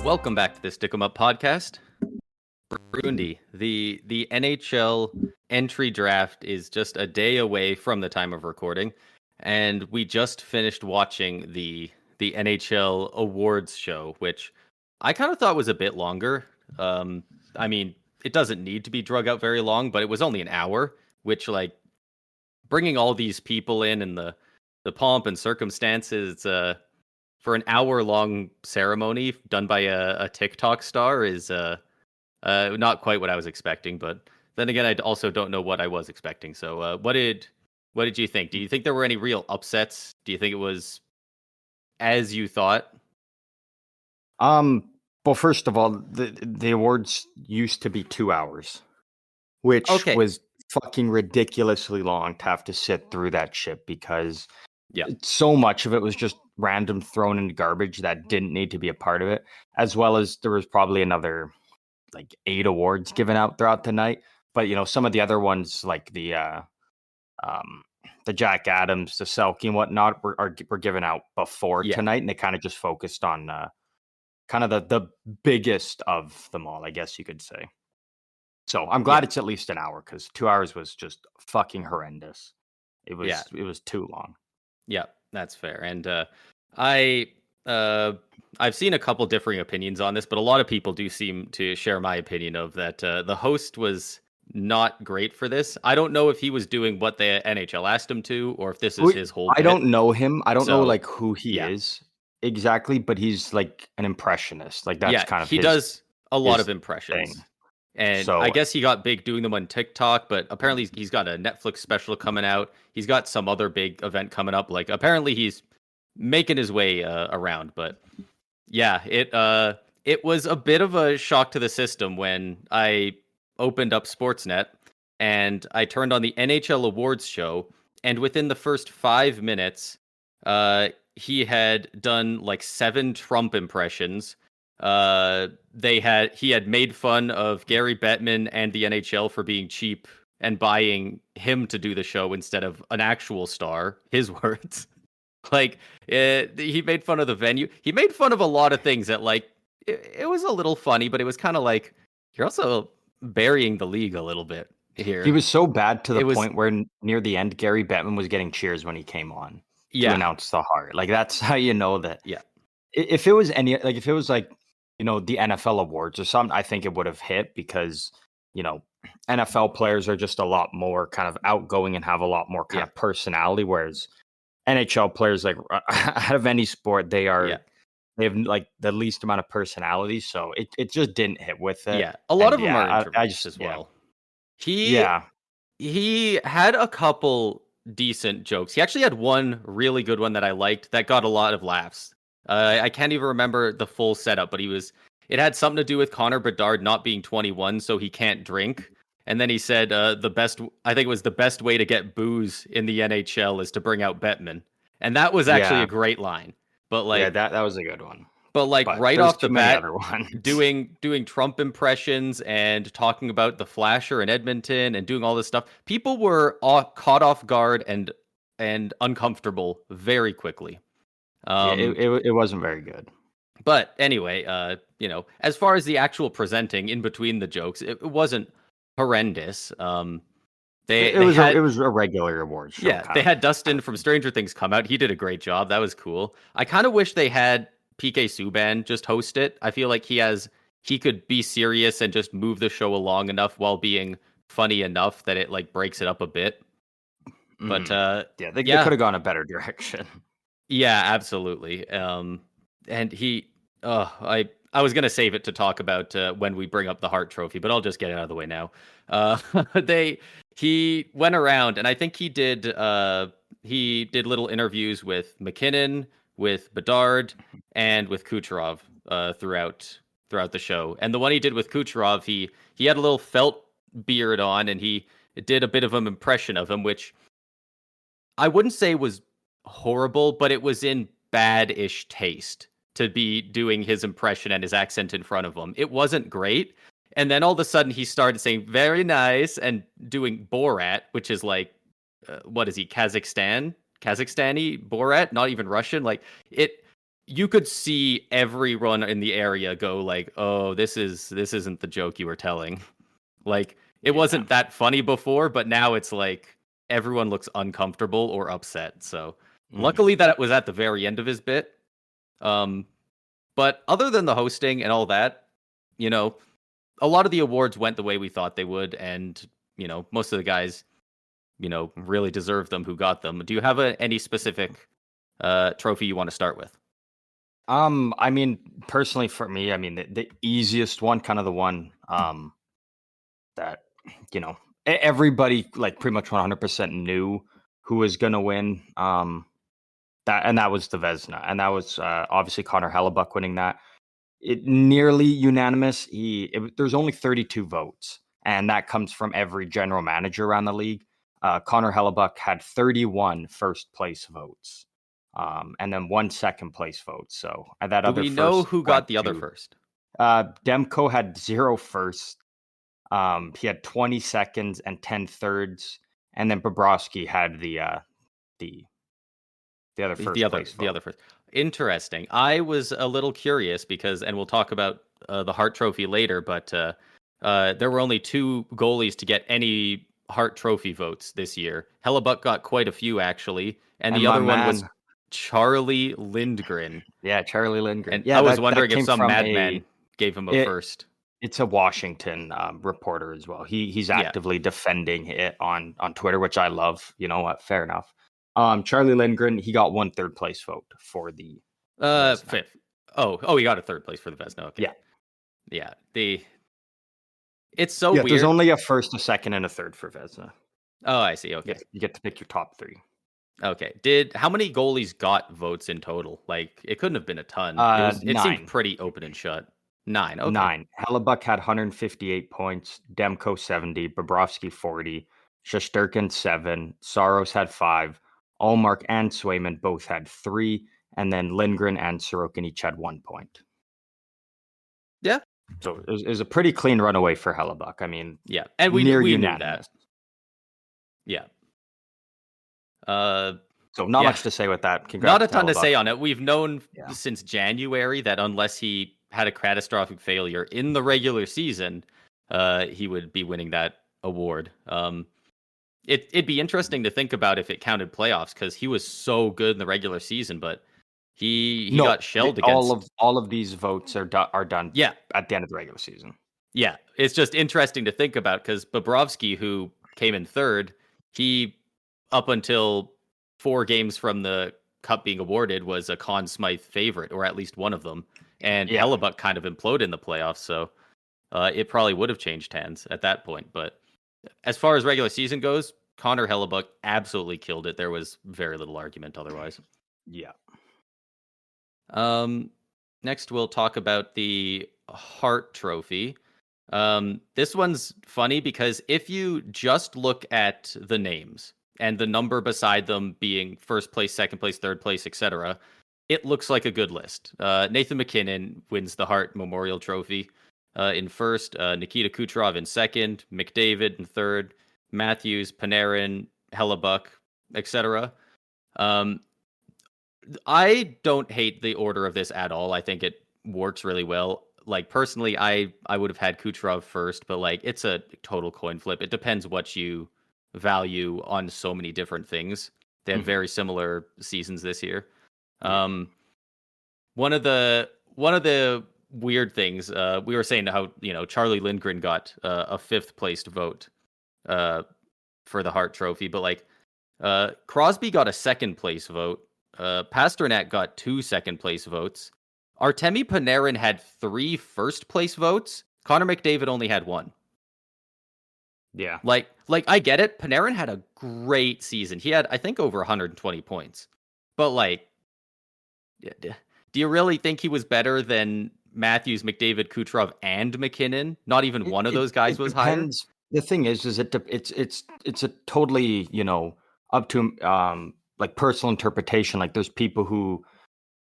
Welcome back to the Stick 'em Up podcast. Burundi, the NHL entry draft is just a day away from the time of recording, and we just finished watching the NHL Awards show, which I kind of thought was a bit longer. I mean, it doesn't need to be drug out very long, but it was only an hour, which bringing all these people in and the pomp and circumstances, for an hour-long ceremony done by a TikTok star is not quite what I was expecting. But then again, I also don't know what I was expecting. So, what did you think? Do you think there were any real upsets? Do you think it was as you thought? Well, first of all, the awards used to be 2 hours, which Okay. was fucking ridiculously long to have to sit through that shit because so much of it was just random thrown into garbage that didn't need to be a part of it, as well as there was probably another 8 awards given out throughout the night. But some of the other ones like the Jack Adams, the Selkie and whatnot were given out before tonight, and they kind of just focused on kind of the biggest of them all, I guess you could say. So I'm glad it's at least an hour, because 2 hours was just fucking horrendous. It was too long. Yeah, that's fair. And I've seen a couple differing opinions on this, but a lot of people do seem to share my opinion of that. The host was not great for this. I don't know if he was doing what the NHL asked him to, or if this is his whole I bit. don't know him. I don't know who he is exactly, but he's like an impressionist. That's kind of he does a lot of impressions. Thing. And I guess he got big doing them on TikTok, but apparently he's got a Netflix special coming out. He's got some other big event coming up. Apparently he's making his way around. But yeah, it was a bit of a shock to the system when I opened up Sportsnet and I turned on the NHL Awards show. And within the first 5 minutes, he had done 7 Trump impressions. He had made fun of Gary Bettman and the NHL for being cheap and buying him to do the show instead of an actual star, his words. He made fun of the venue. He made fun of a lot of things that it was a little funny, but it was kind of you're also burying the league a little bit here. He was so bad to the point where near the end, Gary Bettman was getting cheers when he came on to announce the Hart. That's how you know that. Yeah. If it was the NFL awards or something, I think it would have hit, because NFL players are just a lot more kind of outgoing and have a lot more kind of personality, whereas NHL players, out of any sport, they have the least amount of personality, so it just didn't hit with it. Yeah, a lot of them are introverts as well. He had a couple decent jokes. He actually had one really good one that I liked that got a lot of laughs. I can't even remember the full setup, but it had something to do with Connor Bedard not being 21, so he can't drink. And then he said I think it was the best way to get booze in the NHL is to bring out Bettman. And that was actually a great line. But that was a good one. But right off the bat, doing Trump impressions and talking about the Flasher in Edmonton and doing all this stuff, people were caught off guard and uncomfortable very quickly. It wasn't very good. But anyway, as far as the actual presenting in between the jokes, it wasn't horrendous. It was a regular award show. Yeah, they had Dustin from Stranger Things come out. He did a great job. That was cool. I kind of wish they had PK Subban just host it. I feel like he could be serious and just move the show along enough while being funny enough that it breaks it up a bit. But they could have gone a better direction. Yeah, absolutely. And I was gonna save it to talk about when we bring up the Hart Trophy, but I'll just get it out of the way now. He went around, and I think he did little interviews with McKinnon, with Bedard, and with Kucherov throughout the show. And the one he did with Kucherov, he had a little felt beard on, and he did a bit of an impression of him, which I wouldn't say was horrible, but it was in bad-ish taste to be doing his impression and his accent in front of him. It wasn't great. And then all of a sudden he started saying very nice and doing Borat, which is what is he, Kazakhstani Borat, not even Russian. you could see everyone in the area go like, "Oh, this isn't the joke you were telling." Like it wasn't that funny before, but now it's like everyone looks uncomfortable or upset. So luckily that it was at the very end of his bit. But other than the hosting and all that, you know, a lot of the awards went the way we thought they would, and you know, most of the guys, you know, really deserve them who got them. Do you have any specific trophy you want to start with? I mean, personally for me, I mean the easiest one, kind of the one that you know everybody like pretty much 100% knew who was gonna win. That was the Vezina, and that was obviously Connor Hellebuck winning that. It nearly unanimous. There's only 32 votes, and that comes from every general manager around the league. Connor Hellebuck had 31 first place votes, and then one second place vote. So that Do other we know first who got the other first? Demko had 0 first. He had 20 seconds and 10 thirds, and then Bobrovsky had the other first place vote. The other first. Interesting. I was a little curious because, and we'll talk about the Hart Trophy later, but there were only 2 goalies to get any Hart Trophy votes this year. Hellebuck got quite a few, actually, and the other one was Charlie Lindgren. Yeah, Charlie Lindgren. And I was wondering if some madman gave him a first. It's a Washington reporter as well. He's actively defending it on Twitter, which I love. You know what? Fair enough. Charlie Lindgren, he got 1 third place vote for the fifth. Oh, he got a 3rd place for the Vezina. Okay. Yeah. It's so weird. There's only a first, a second, and a third for Vezina. Oh, I see. Okay. You get to pick your top 3. Okay. How many goalies got votes in total? Like, it couldn't have been a ton. It seemed pretty open and shut. 9. Okay. 9. Hellebuck had 158 points. Demko 70. Bobrovsky 40. Shesterkin 7. Saros had 5. Allmark and Swayman both had 3. And then Lindgren and Sorokin each had 1 point. Yeah. So it was a pretty clean runaway for Hellebuck. I mean, yeah. And we knew that. Yeah. So not much to say with that. Congrats, not a ton to say on it. We've known since January that unless he had a catastrophic failure in the regular season, he would be winning that award. It'd be interesting to think about if it counted playoffs because he was so good in the regular season, but he got shelled against. All of these votes are done. Yeah. At the end of the regular season. Yeah, it's just interesting to think about because Bobrovsky, who came in 3rd, he up until 4 games from the cup being awarded was a Conn Smythe favorite, or at least one of them. And Hellebuck kind of imploded in the playoffs, so it probably would have changed hands at that point. But as far as regular season goes, Connor Hellebuck absolutely killed it. There was very little argument otherwise. Yeah. Next, we'll talk about the Hart Trophy. This one's funny because if you just look at the names and the number beside them being 1st place, 2nd place, 3rd place, etc., it looks like a good list. Nathan MacKinnon wins the Hart Memorial Trophy in 1st, Nikita Kucherov in 2nd, McDavid in 3rd, Matthews, Panarin, Hellebuck, etc. I don't hate the order of this at all. I think it works really well. Like, personally, I would have had Kucherov first, but like it's a total coin flip. It depends what you value on so many different things. They had very similar seasons this year. One of the weird things we were saying how Charlie Lindgren got a 5th placed vote for the Hart Trophy, but like Crosby got a 2nd place vote. Pasternak got 2 2nd place votes. Artemi Panarin had 3 1st place votes. Connor McDavid only had 1. Yeah. Like I get it. Panarin had a great season. He had, I think, over 120 points. But like, do you really think he was better than Matthews, McDavid, Kucherov, and McKinnon? Not even one of those guys was higher. The thing is it's a totally up to like personal interpretation. Like there's people who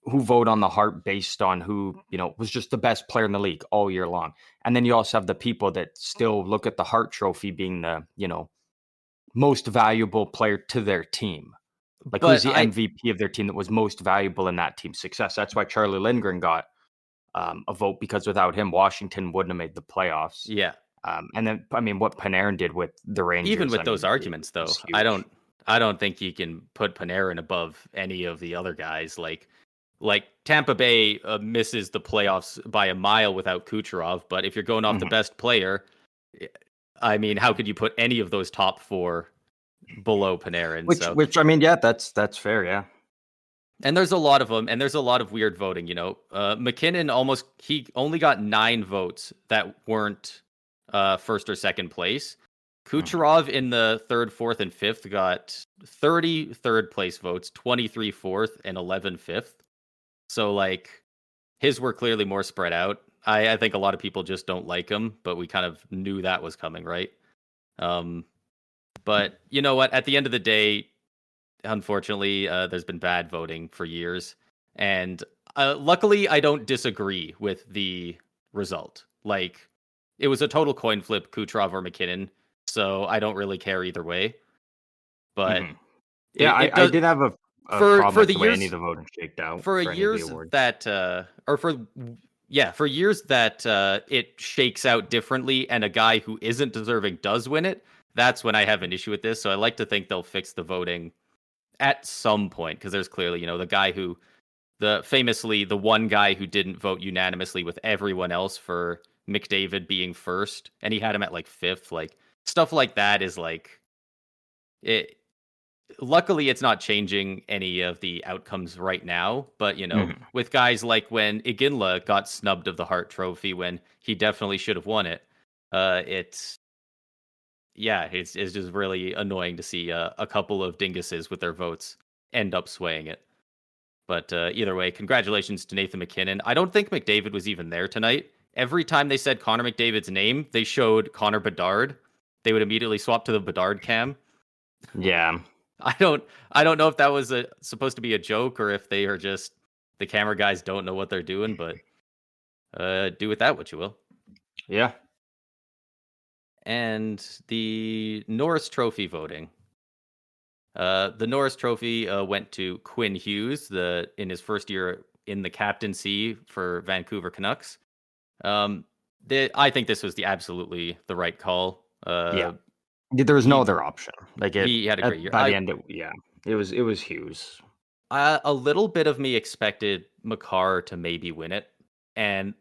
vote on the Hart based on who was just the best player in the league all year long, and then you also have the people that still look at the Hart Trophy being the most valuable player to their team. Like, who's But the MVP of their team that was most valuable in that team's success? That's why Charlie Lindgren got a vote, because without him, Washington wouldn't have made the playoffs. yeah, And then, I mean, what Panarin did with the even Rangers, with I those mean, arguments, was though, huge. I don't think you can put Panarin above any of the other guys. Like Tampa Bay misses the playoffs by a mile without Kucherov, but if you're going off the Mhm. best player, I mean, how could you put any of those top four below Panarin? So, Which I mean, yeah, that's fair, yeah. and there's a lot of them, and there's a lot of weird voting. McKinnon he only got 9 votes that weren't first or second place. Mhm. Kucherov in the third, fourth, and fifth got 30 third place votes, 23 fourth, and 11 fifth. So like his were clearly more spread out. I think a lot of people just don't like him, but we kind of knew that was coming, right? But you know what? At the end of the day, unfortunately, there's been bad voting for years, and luckily, I don't disagree with the result. Like, it was a total coin flip, Kucherov or McKinnon, so I don't really care either way. But Mhm. Yeah, it I does did have a problem for with the the way any of years the voting shaked out for for any of the years awards. that or for years that it shakes out differently and a guy who isn't deserving does win it. That's when I have an issue with this. So I like to think they'll fix the voting at some point, because there's clearly, the one guy who didn't vote unanimously with everyone else for McDavid being first, and he had him at like fifth. Like, stuff like that is like it. Luckily, it's not changing any of the outcomes right now. But Mhm. with guys like when Iginla got snubbed of the Hart Trophy when he definitely should have won it, it's yeah, it's just really annoying to see a couple of dinguses with their votes end up swaying it. But either way, congratulations to Nathan McKinnon. I don't think McDavid was even there tonight. Every time they said Connor McDavid's name, they showed Connor Bedard. They would immediately swap to the Bedard cam. Yeah. I don't know if that was supposed to be a joke or if they are just the camera guys don't know what they're doing, but do with that what you will. Yeah. And the Norris Trophy voting. The Norris Trophy went to Quinn Hughes, in his first year in the captaincy for Vancouver Canucks. I think this was absolutely the right call. Yeah. There was no He other option. Like, he had a great year. by the end, yeah, it was Hughes. A little bit of me expected Makar to maybe win it, and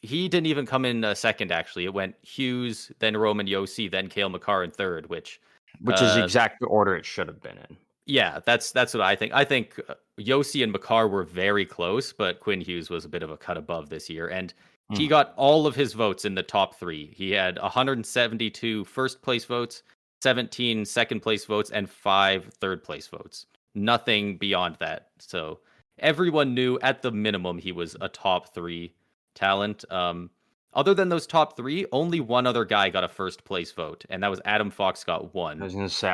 he didn't even come in second. Actually, it went Hughes, then Roman Yossi, then Kale Makar in third. Which, Which is the uh, exact order it should have been in. yeah, that's what I think. I think Yossi and Makar were very close, but Quinn Hughes was a bit of a cut above this year, and he Mhm. got all of his votes in the top 3. He had 172 first place votes, 17 second place votes, and 5 third place votes. Nothing beyond that. So everyone knew at the minimum he was a top 3 talent. Other than those top 3, only one other guy got a first place vote, and that was Adam Fox got one. I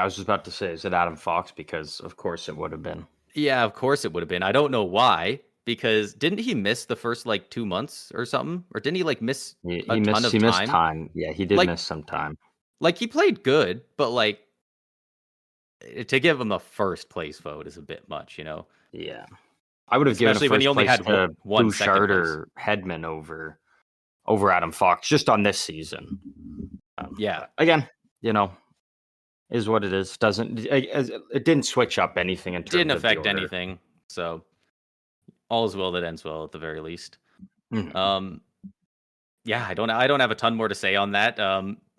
was just about to say, is it Adam Fox? Because of course it would have been. Yeah, of course it would have been. I don't know why, because didn't he miss the first like 2 months or something? Or didn't he like miss a ton He of missed time? time. Yeah, he did Like miss some time. he played good, but like to give him a first place vote is a bit much. Yeah. I would have given a Especially when he first only place had to one second Bouchard place. or Hedman over Adam Fox just on this season. Yeah. But again, you know, is what it is. It didn't switch up anything in Didn't terms of the affect order. anything. So all's well that ends well at the very least. Mhm. Um yeah, I don't have a ton more to say on that.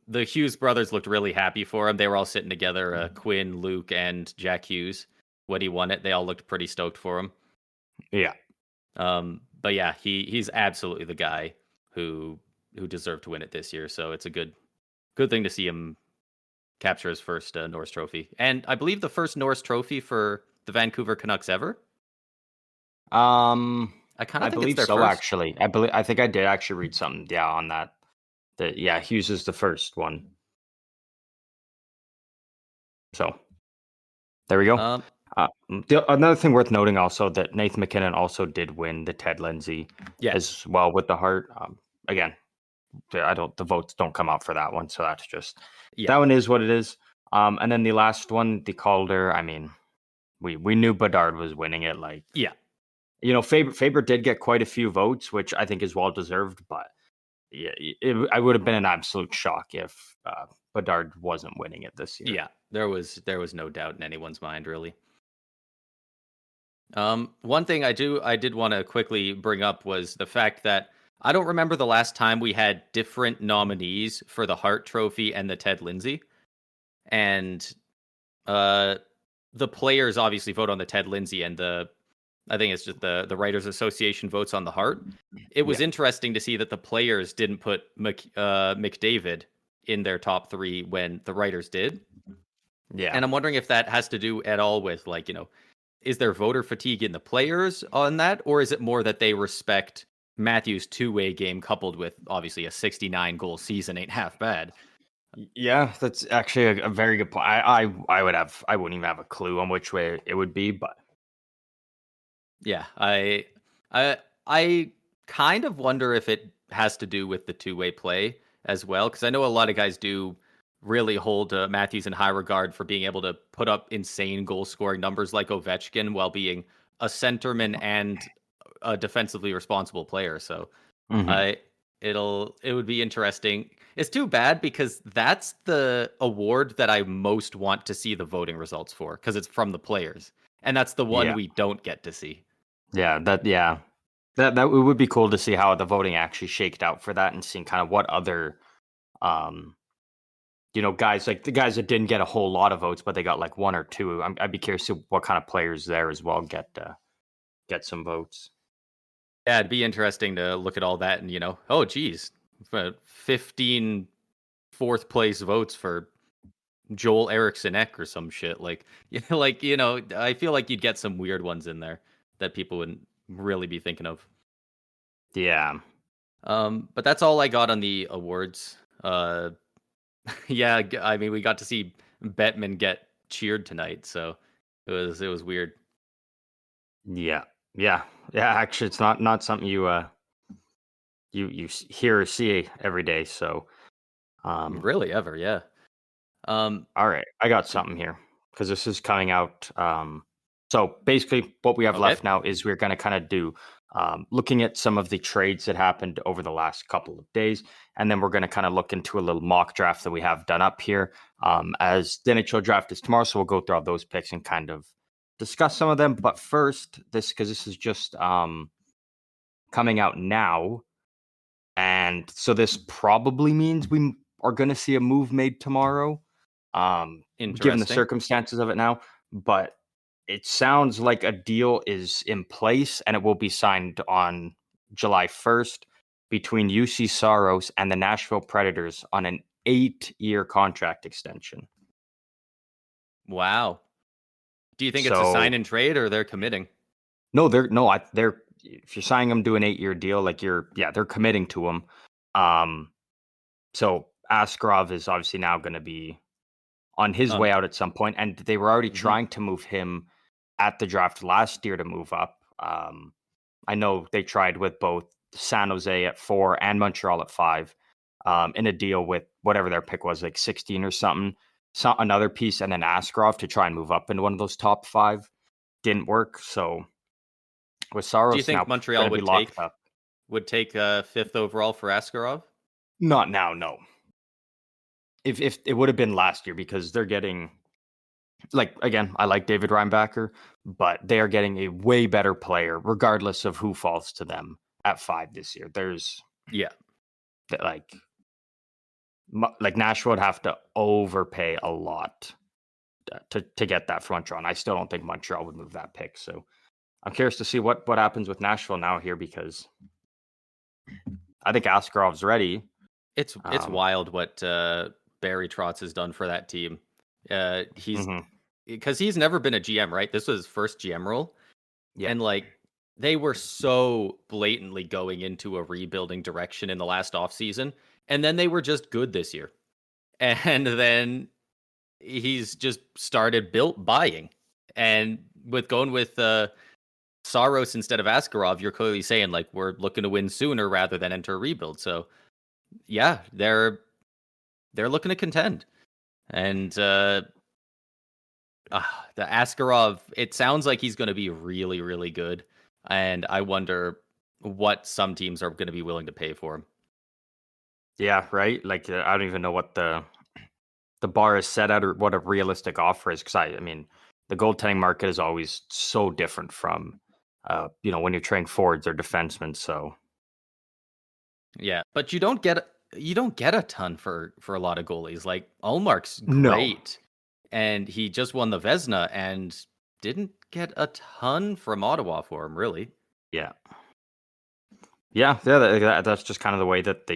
The Hughes brothers looked really happy for him. They were all sitting together, Quinn, Luke, and Jack Hughes. When he won it, they all looked pretty stoked for him. Yeah. But yeah, he's absolutely the guy who deserved to win it this year. So it's a good thing to see him capture his first Norris Trophy, and I believe the first Norris Trophy for the Vancouver Canucks ever. I kind I of think it's believe their so, first. actually. I think I did actually read something, yeah, on that. That, yeah, Hughes is the first one. So there we go. Um, Another thing worth noting also that Nathan McKinnon also did win the Ted Lindsay yes, as well with the Hart. Again, the votes don't come out for that one, so that's just yeah, that one is what it is. And then the last one, the Calder. I mean, We knew Bedard was winning it. Like, Yeah. Faber did get quite a few votes, which I think is well deserved. But yeah, I would have been an absolute shock if Bedard wasn't winning it this year. Yeah. There was no doubt in anyone's mind, really. One thing I did want to quickly bring up was the fact that I don't remember the last time we had different nominees for the Hart Trophy and the Ted Lindsay. And the players obviously vote on the Ted Lindsay, and I think it's just the Writers Association votes on the Hart. It was interesting to see that the players didn't put McDavid in their top 3 when the writers did. Yeah. And I'm wondering if that has to do at all with, like, is there voter fatigue in the players on that, or is it more that they respect Matthews' two-way game coupled with obviously a 69 goal season ain't half bad? Yeah, that's actually a very good point. I wouldn't even have a clue on which way it would be, but yeah, I kind of wonder if it has to do with the two-way play as well, because I know a lot of guys do really hold Matthews in high regard for being able to put up insane goal-scoring numbers like Ovechkin while being a centerman and a defensively responsible player. So it would be interesting. It's too bad because that's the award that I most want to see the voting results for, because it's from the players, and that's the one we don't get to see. That it would be cool to see how the voting actually shaked out for that, and seeing kind of what other guys, like the guys that didn't get a whole lot of votes but they got like 1 or 2. I'd be curious to what kind of players there as well get some votes. Yeah, it'd be interesting to look at all that and, oh, geez, 15 fourth place votes for Joel Eriksson-Ek or some shit. Like, I feel like you'd get some weird ones in there that people wouldn't really be thinking of. Yeah. But that's all I got on the awards. Yeah, I mean, we got to see Bettman get cheered tonight, so it was weird. Yeah. Actually, it's not something you hear or see every day. So, really ever, yeah. All right, I got something here because this is coming out. So basically, what we have left now is we're going to kind of do looking at some of the trades that happened over the last couple of days, and then we're going to kind of look into a little mock draft that we have done up here. As the NHL Draft is tomorrow, so we'll go through all those picks and kind of discuss some of them. But first, because this is just coming out now, and so this probably means we are going to see a move made tomorrow. Given the circumstances of it now, but it sounds like a deal is in place and it will be signed on July 1st between UC Saros and the Nashville Predators on an 8-year contract extension. Wow. Do you think it's a sign and trade or they're committing? No, they're if you're signing them to an 8-year deal, like they're committing to them. So Askarov is obviously now going to be on his way out at some point, and they were already trying to move him at the draft last year to move up. I know they tried with both San Jose at 4 and Montreal at 5 in a deal with whatever their pick was, like 16 or something. Another piece, and then Askarov to try and move up into one of those top 5. Didn't work. So with Saros, do you think Montreal would take 5th overall for Askarov? Not now, no. If it would have been last year, because they're getting, like, again, I like David Reinbacher, but they are getting a way better player, regardless of who falls to them at 5 this year. There's like Nashville would have to overpay a lot to get that from Montreal, and I still don't think Montreal would move that pick. So I'm curious to see what happens with Nashville now here, because I think Askarov's ready. It's wild what Barry Trotz has done for that team. He's because he's never been a GM, right? This was his first GM role. Yeah. And like they were so blatantly going into a rebuilding direction in the last offseason, and then they were just good this year. And then he's just started buying. And going with Saros instead of Askarov, you're clearly saying like we're looking to win sooner rather than enter a rebuild. So yeah, they're looking to contend. And The Askarov, it sounds like he's going to be really, really good. And I wonder what some teams are going to be willing to pay for him. Yeah, right. Like I don't even know what the bar is set at or what a realistic offer is. Because I mean, the goaltending market is always so different from, when you're trading forwards or defensemen. So Yeah, but you don't get a ton for a lot of goalies. Like Ullmark's no, great, and he just won the Vezina and didn't get a ton from Ottawa for him, really. yeah, yeah. That's just kind of the way that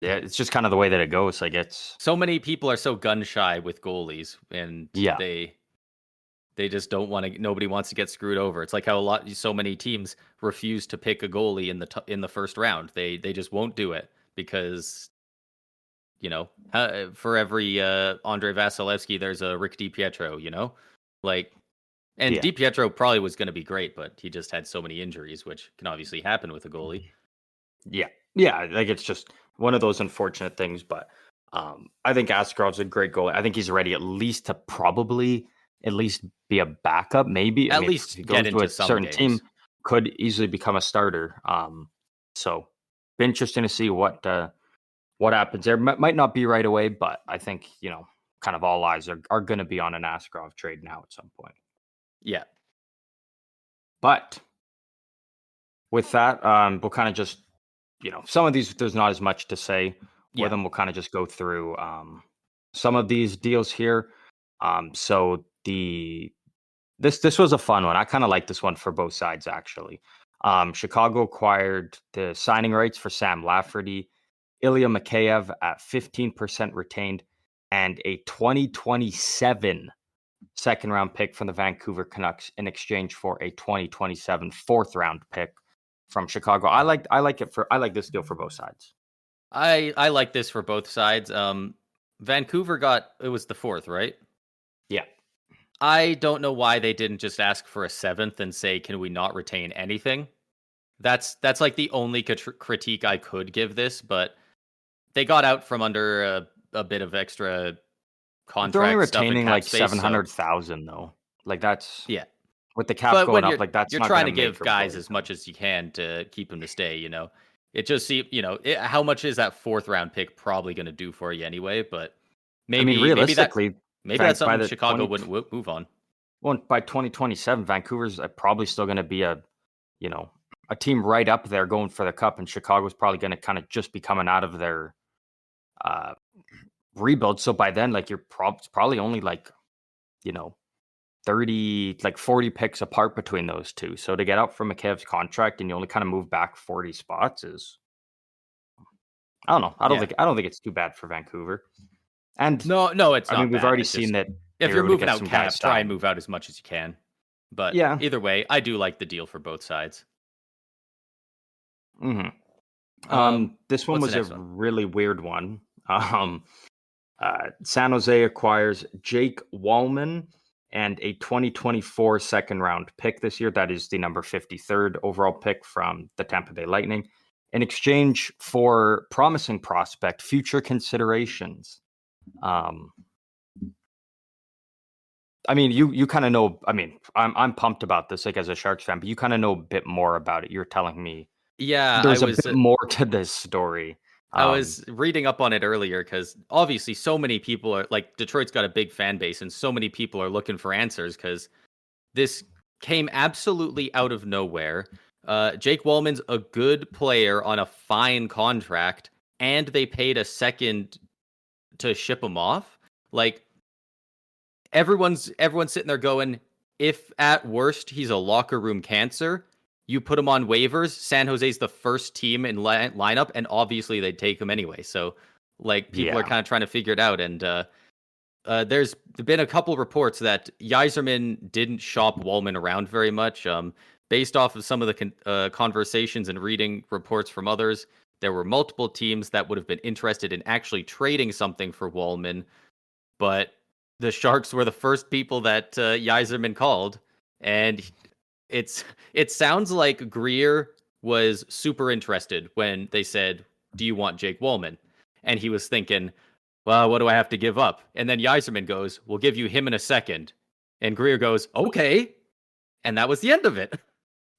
yeah, it's just kind of the way that it goes. Like it's So many people are so gun shy with goalies, and yeah, they just don't want to. Nobody wants to get screwed over. It's like how so many teams refuse to pick a goalie in the first round. They just won't do it because for every Andre Vasilevsky, there's a Rick DiPietro. Like, and yeah, DiPietro probably was going to be great, but he just had so many injuries, which can obviously happen with a goalie. yeah, yeah. Like it's just one of those unfortunate things. But I think Askarov's a great goalie. I think he's ready at least to probably at least be a backup. Maybe I At mean, if he least get goes to into a some certain team, games. could easily become a starter. So be interesting to see what happens there. Might not be right away, but I think kind of all eyes are going to be on an Askarov trade now at some point. Yeah, But with that, we'll kind of just some of these there's not as much to say with yeah, them. We'll kind of just go through some of these deals here. So this was a fun one. I kind of like this one for both sides actually. Chicago acquired the signing rights for Sam Lafferty, Ilya Mikheyev at 15% retained, and a 2027 second round pick from the Vancouver Canucks in exchange for a 2027 fourth round pick from Chicago. I like this deal for both sides. I like this for both sides. Vancouver it was the fourth, right? Yeah. I don't know why they didn't just ask for a seventh and say, "Can we not retain anything?" That's like the only critique I could give this, but they got out from under a bit of extra But they're only contract stuff and retaining cap like space. So 700,000 though. Like that's yeah, with the cap but going when up, like that's you're not going trying to to give make or guys break as them. much as you can to keep them to stay, it just seems how much is that fourth round pick probably going to do for you anyway? But I mean, realistically, maybe that's by something the Chicago wouldn't move on. well, by 2027, Vancouver's probably still going to be you know, a team right up there going for the cup, and Chicago's probably going to kind of just be coming out of their uh, rebuild. So by then, like you're probably only like you know 30, like 40 picks apart between those two. So to get out from McKev's contract and you only kind of move back 40 spots is, I don't know. Yeah. I don't think it's too bad for Vancouver. And No, it's I mean, not we've bad. already It's seen just that they if were you're able to moving get out some guys cap, try and signed. move out as much as you can. But Yeah. either way, I do like the deal for both sides. hmm This one What's the was a next one? really weird one. Um, San Jose acquires Jake Wallman and a 2024 second round pick this year. That is the number 53rd overall pick from the Tampa Bay Lightning in exchange for promising prospect future considerations. Um, I mean, you kind of know. I mean, I'm pumped about this, like as a Sharks fan, but you kind of know a bit more about it. You're telling me Yeah, there's a bit more to this story. I Um, was reading up on it earlier because obviously so many people are like Detroit's got a big fan base and so many people are looking for answers because this came absolutely out of nowhere. Jake Wallman's a good player on a fine contract, and they paid a second to ship him off. Like everyone's sitting there going, if at worst he's a locker room cancer, you put him on waivers. San Jose's the first team in lineup, and obviously they'd take him anyway. So like people are yeah, kind of trying to figure it out, and there's been a couple reports that Yzerman didn't shop Wallman around very much. Based off of some of the conversations and reading reports from others, there were multiple teams that would have been interested in actually trading something for Wallman, but the Sharks were the first people that Yzerman called, and it sounds like Greer was super interested when they said, "Do you want Jake Wallman?" And he was thinking, well, what do I have to give up? And then Yzerman goes, we'll give you him in a second. And Greer goes, okay. And that was the end of it.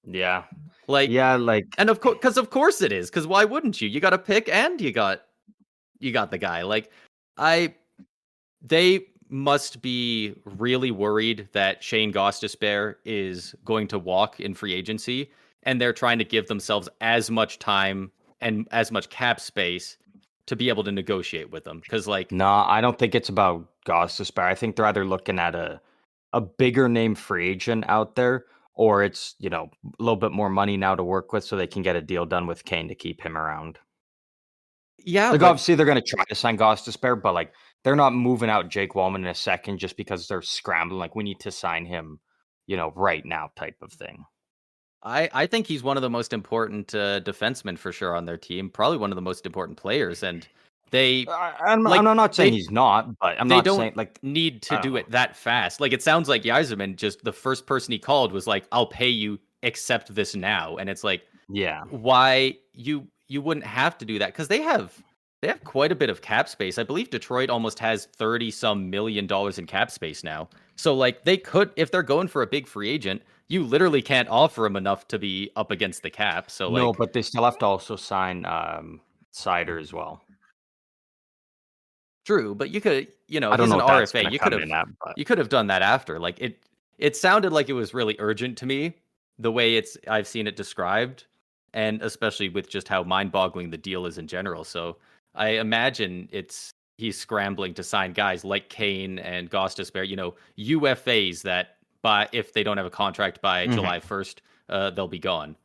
Yeah. Like, Yeah, like and because of course it is. Because why wouldn't you? You got a pick and you got the guy. Like, they must be really worried that Shane Gostisbehere is going to walk in free agency, and they're trying to give themselves as much time and as much cap space to be able to negotiate with them. Because, like, no, I don't think it's about Gostisbehere. I think they're either looking at a bigger name free agent out there, or it's, a little bit more money now to work with so they can get a deal done with Kane to keep him around. yeah, Like, but obviously, they're going to try to sign Gostisbehere, but, like, they're not moving out Jake Wallman in a second just because they're scrambling. Like, we need to sign him, right now type of thing. I think he's one of the most important defensemen for sure on their team. Probably one of the most important players, and they I'm not saying he's not, but I'm they not don't saying, like, need I to don't do know. it that fast. Like, it sounds like Yzerman, just the first person he called was like, "I'll pay you, accept this now." And it's like, Yeah. why you wouldn't have to do that, because they have quite a bit of cap space. I believe Detroit almost has 30 some $1 million in cap space now. So, like, they could, if they're going for a big free agent, you literally can't offer him enough to be up against the cap. So, No, like, but they still have to also sign Cider as well. true, but you could, I don't he's know an what that's RFA. going to come in at, but You could have done that after. Like, it sounded like it was really urgent to me, the way I've seen it described, and especially with just how mind-boggling the deal is in general. So I imagine he's scrambling to sign guys like Kane and Gostisbehere, UFAs that, by if they don't have a contract by Mhm. July 1st, they'll be gone.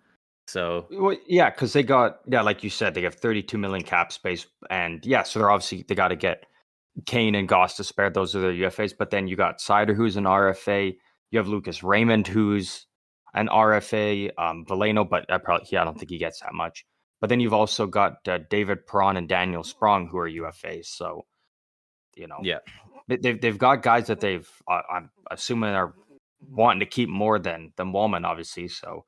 So Well, yeah, because they got, yeah, like you said, they have 32 million cap space, and yeah, so they got to get Kane and Goss to spare. Those are their UFAs, but then you got Cider, who's an RFA. You have Lucas Raymond, who's an RFA. Veleno, but I don't think he gets that much. But then you've also got David Perron and Daniel Sprong, who are UFAs. So you know, yeah, they've got guys that I'm assuming are wanting to keep more than Wallman, obviously. So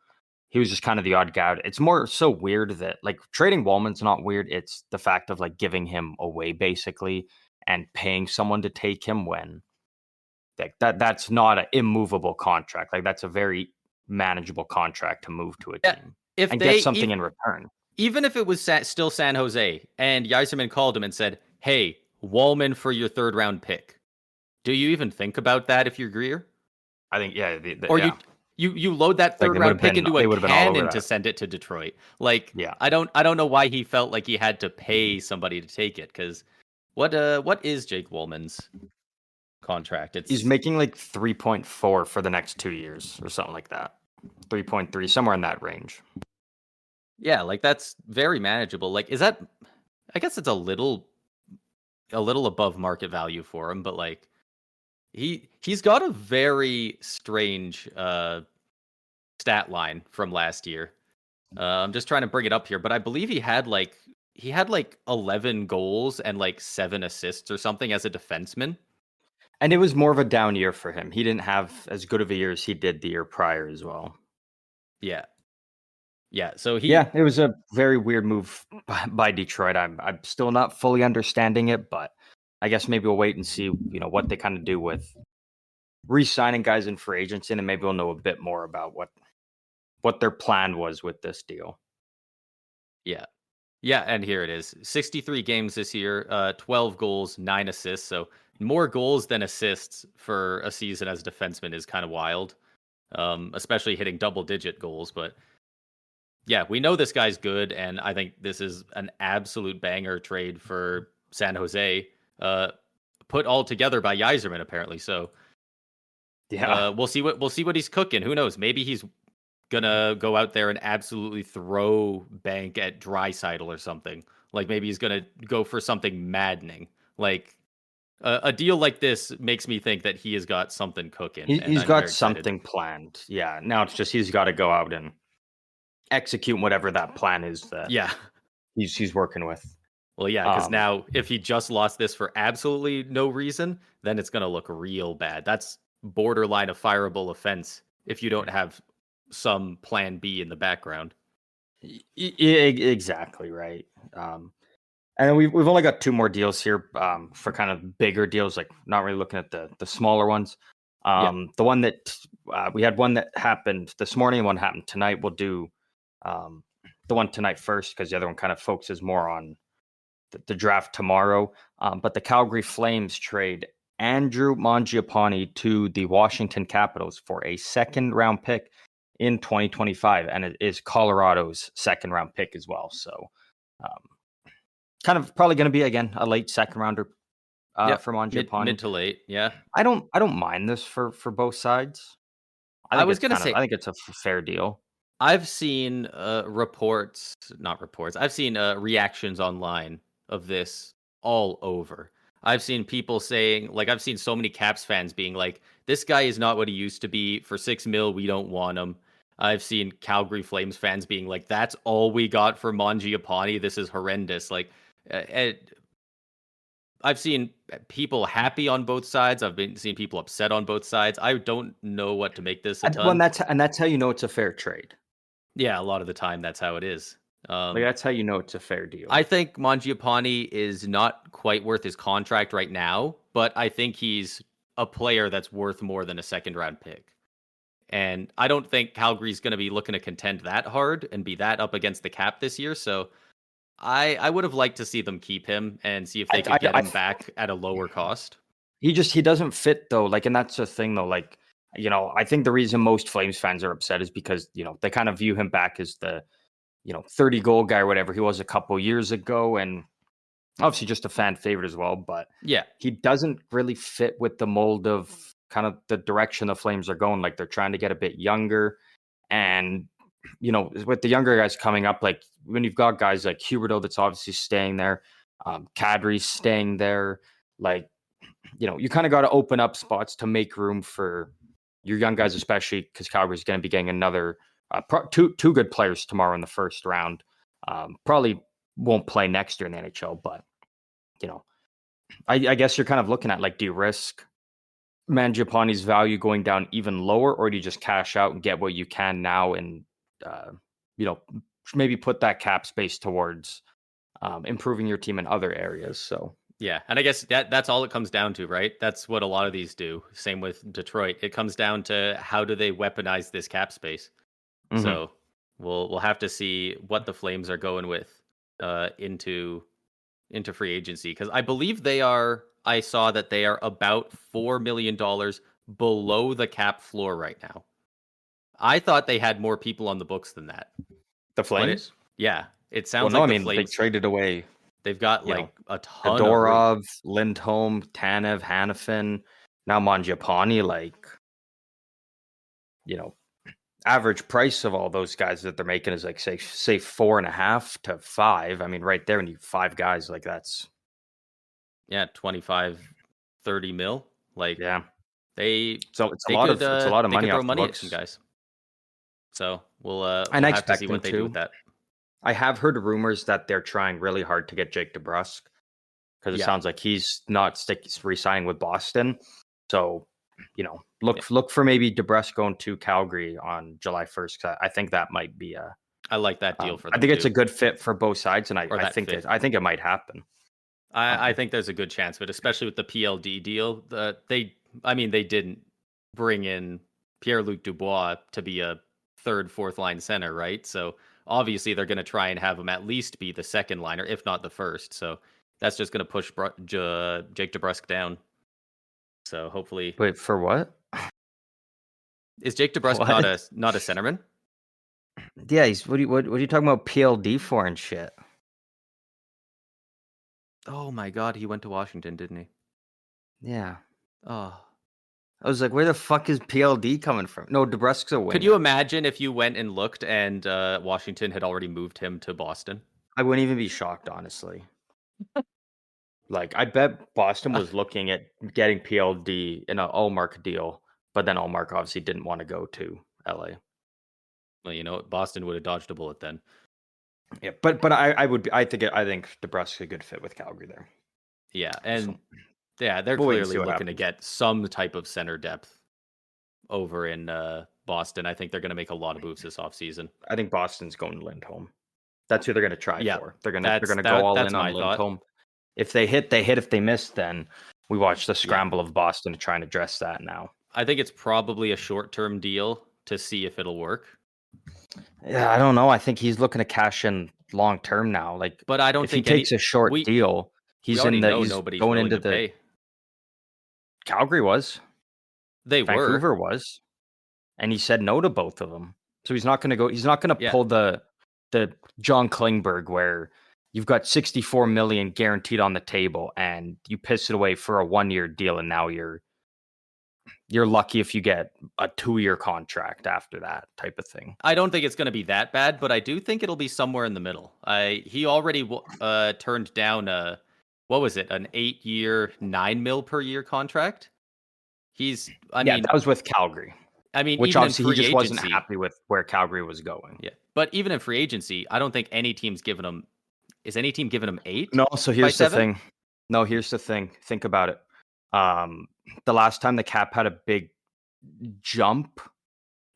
he was just kind of the odd guy out. It's more so weird that, like, trading Wallman's not weird. It's the fact of, like, giving him away basically and paying someone to take him when, like, that's not an immovable contract. Like, that's a very manageable contract to move to a yeah. team If and get they something in return. Even if it was still San Jose and Yzerman called him and said, "Hey, Wallman for your third round pick," do you even think about that if you're Greer? I think, yeah, Or yeah, you load that like third round pick into a they would have been all over cannon to that. send it to Detroit? Like, Yeah. I don't know why he felt like he had to pay somebody to take it, because what is Jake Wallman's contract? He's It's making like 3.4 for the next 2 years or something like that. 3.3, somewhere in that range. yeah, like, that's very manageable. Like, is that, I guess it's a little above market value for him, but, like, he's got a very strange stat line from last year. I'm just trying to bring it up here, but I believe he had like 11 goals and like 7 assists or something as a defenseman. And it was more of a down year for him. He didn't have as good of a year as he did the year prior as well. Yeah. Yeah, so Yeah, it was a very weird move by Detroit. I'm still not fully understanding it, but I guess maybe we'll wait and see, what they kind of do with re-signing guys in free agency, and maybe we'll know a bit more about what their plan was with this deal. yeah. Yeah, and here it is. 63 games this year, 12 goals, 9 assists. So more goals than assists for a season as a defenseman is kind of wild. Especially hitting double digit goals, but yeah, we know this guy's good, and I think this is an absolute banger trade for San Jose. Put all together by Yzerman apparently. So Yeah. we'll see what he's cooking. Who knows? Maybe he's gonna go out there and absolutely throw bank at Draisaitl or something. Like, maybe he's gonna go for something maddening. Like, a deal like this makes me think that he has got something cooking, and He's I'm very got excited. something planned. Yeah. Now it's just he's got to go out and execute whatever that plan is that Yeah. he's working with. Well, yeah, because Um, now if he just lost this for absolutely no reason, then it's gonna look real bad. That's borderline a fireable offense if you don't have some plan B in the background. exactly right. And we've only got 2 more deals here for kind of bigger deals, like not really looking at the smaller ones. Yeah. The one that we had one that happened this morning and one happened tonight. We'll do the one tonight first because the other one kind of focuses more on the draft tomorrow. But the Calgary Flames trade Andrew Mangiapane to the Washington Capitals for a second round pick in 2025. And it is Colorado's second round pick as well. So kind of probably going to be, again, a late second rounder for Mangiapane. Mid to late. Yeah. I don't mind this for both sides. I was going to say, I think it's a fair deal. I've seen not reports. I've seen reactions online of this all over. I've seen people saying, like, I've seen so many Caps fans being like, this guy is not what he used to be. For $6 million, we don't want him. I've seen Calgary Flames fans being like, that's all we got for Mangiapane. This is horrendous. Like, I've seen people happy on both sides. I've seen people upset on both sides. I don't know what to make this a ton. Well, that's how you know it's a fair trade. Yeah, a lot of the time that's how it is. That's how you know it's a fair deal. I think Mangiapane is not quite worth his contract right now, but I think he's a player that's worth more than a second round pick. And I don't think Calgary's going to be looking to contend that hard and be that up against the cap this year. So I would have liked to see them keep him and see if they could get him back at a lower cost. He doesn't fit though. Like, and that's the thing though. Like, I think the reason most Flames fans are upset is because, they kind of view him back as the, 30 goal guy or whatever he was a couple years ago. And obviously just a fan favorite as well. But yeah, he doesn't really fit with the mold of kind of the direction the Flames are going. Like, they're trying to get a bit younger. And, with the younger guys coming up, like when you've got guys like Huberdeau that's obviously staying there, Kadri's staying there, like, you kind of got to open up spots to make room for your young guys, especially because Calgary's going to be getting another two good players tomorrow in the first round. Probably won't play next year in the NHL, but I guess you're kind of looking at, like, do you risk Mangiapane's value going down even lower, or do you just cash out and get what you can now and maybe put that cap space towards improving your team in other areas? So yeah, and I guess that's all it comes down to, right? That's what a lot of these do. Same with Detroit. It comes down to how do they weaponize this cap space. Mm-hmm. So we'll have to see what the Flames are going with into free agency, because I believe I saw that they are about $4 million below the cap floor right now. I thought they had more people on the books than that. The Flames? It sounds like the Flames. They traded away. They've got a ton Fedorov, Lindholm, Tanev, Hanifin, now Mangiapane. Like, average price of all those guys that they're making is like say 4.5 to 5. I mean, right there, when you 5 guys, like, that's 25, 30 mil. Like, yeah, it's a lot of money off the books, some guys. So we'll have to see what they do with that. I have heard rumors that they're trying really hard to get Jake DeBrusk, because it sounds like he's not re-signing with Boston. So, look for maybe DeBrusk going to Calgary on July 1st. Cause I think that might be I like that deal for them. I think it's a good fit for both sides, and I think it might happen. I think there's a good chance, but especially with the PLD deal, they didn't bring in Pierre-Luc Dubois to be a third, fourth line center, right? So obviously they're going to try and have him at least be the second liner, if not the first. So that's just going to push Jake DeBrusk down. So hopefully. Wait, for what? Is Jake DeBrusk not a centerman? Yeah, what are you talking about PLD for and shit? Oh my God, he went to Washington, didn't he? Yeah. Oh. I was like, where the fuck is PLD coming from? No, DeBrusk's a winger. Could you imagine if you went and looked and Washington had already moved him to Boston? I wouldn't even be shocked, honestly. Like, I bet Boston was looking at getting PLD in an Allmark deal, but then Allmark obviously didn't want to go to LA. Well, Boston would have dodged a bullet then. Yeah, but I think DeBrusk's a good fit with Calgary there. Yeah, and they're clearly looking to get some type of center depth over in Boston. I think they're going to make a lot of moves this offseason. I think Boston's going to Lindholm. That's who they're going to try Yeah, for. They're gonna go all in on Lindholm. If they hit, they hit. If they miss, then we watch the scramble of Boston to try and address that now. I think it's probably a short-term deal to see if it'll work. Yeah, I don't know. I think he's looking to cash in long term now. Like, but I don't if think he takes a short deal, he's going into the pay. Calgary was. Vancouver were. was. And he said no to both of them. So he's not going to go. He's not going to pull the John Klingberg where you've got $64 million guaranteed on the table and you piss it away for a 1-year deal, and now you're lucky if you get a 2-year contract after that type of thing. I don't think it's going to be that bad, but I do think it'll be somewhere in the middle. He already turned down an 8-year, $9 million per year contract. I mean, that was with Calgary. I mean, which obviously he just wasn't happy with where Calgary was going. Yeah, but even in free agency, I don't think any team's given him. Is any team giving him 8? No. So here's the thing. No, here's the thing. Think about it. The last time the cap had a big jump,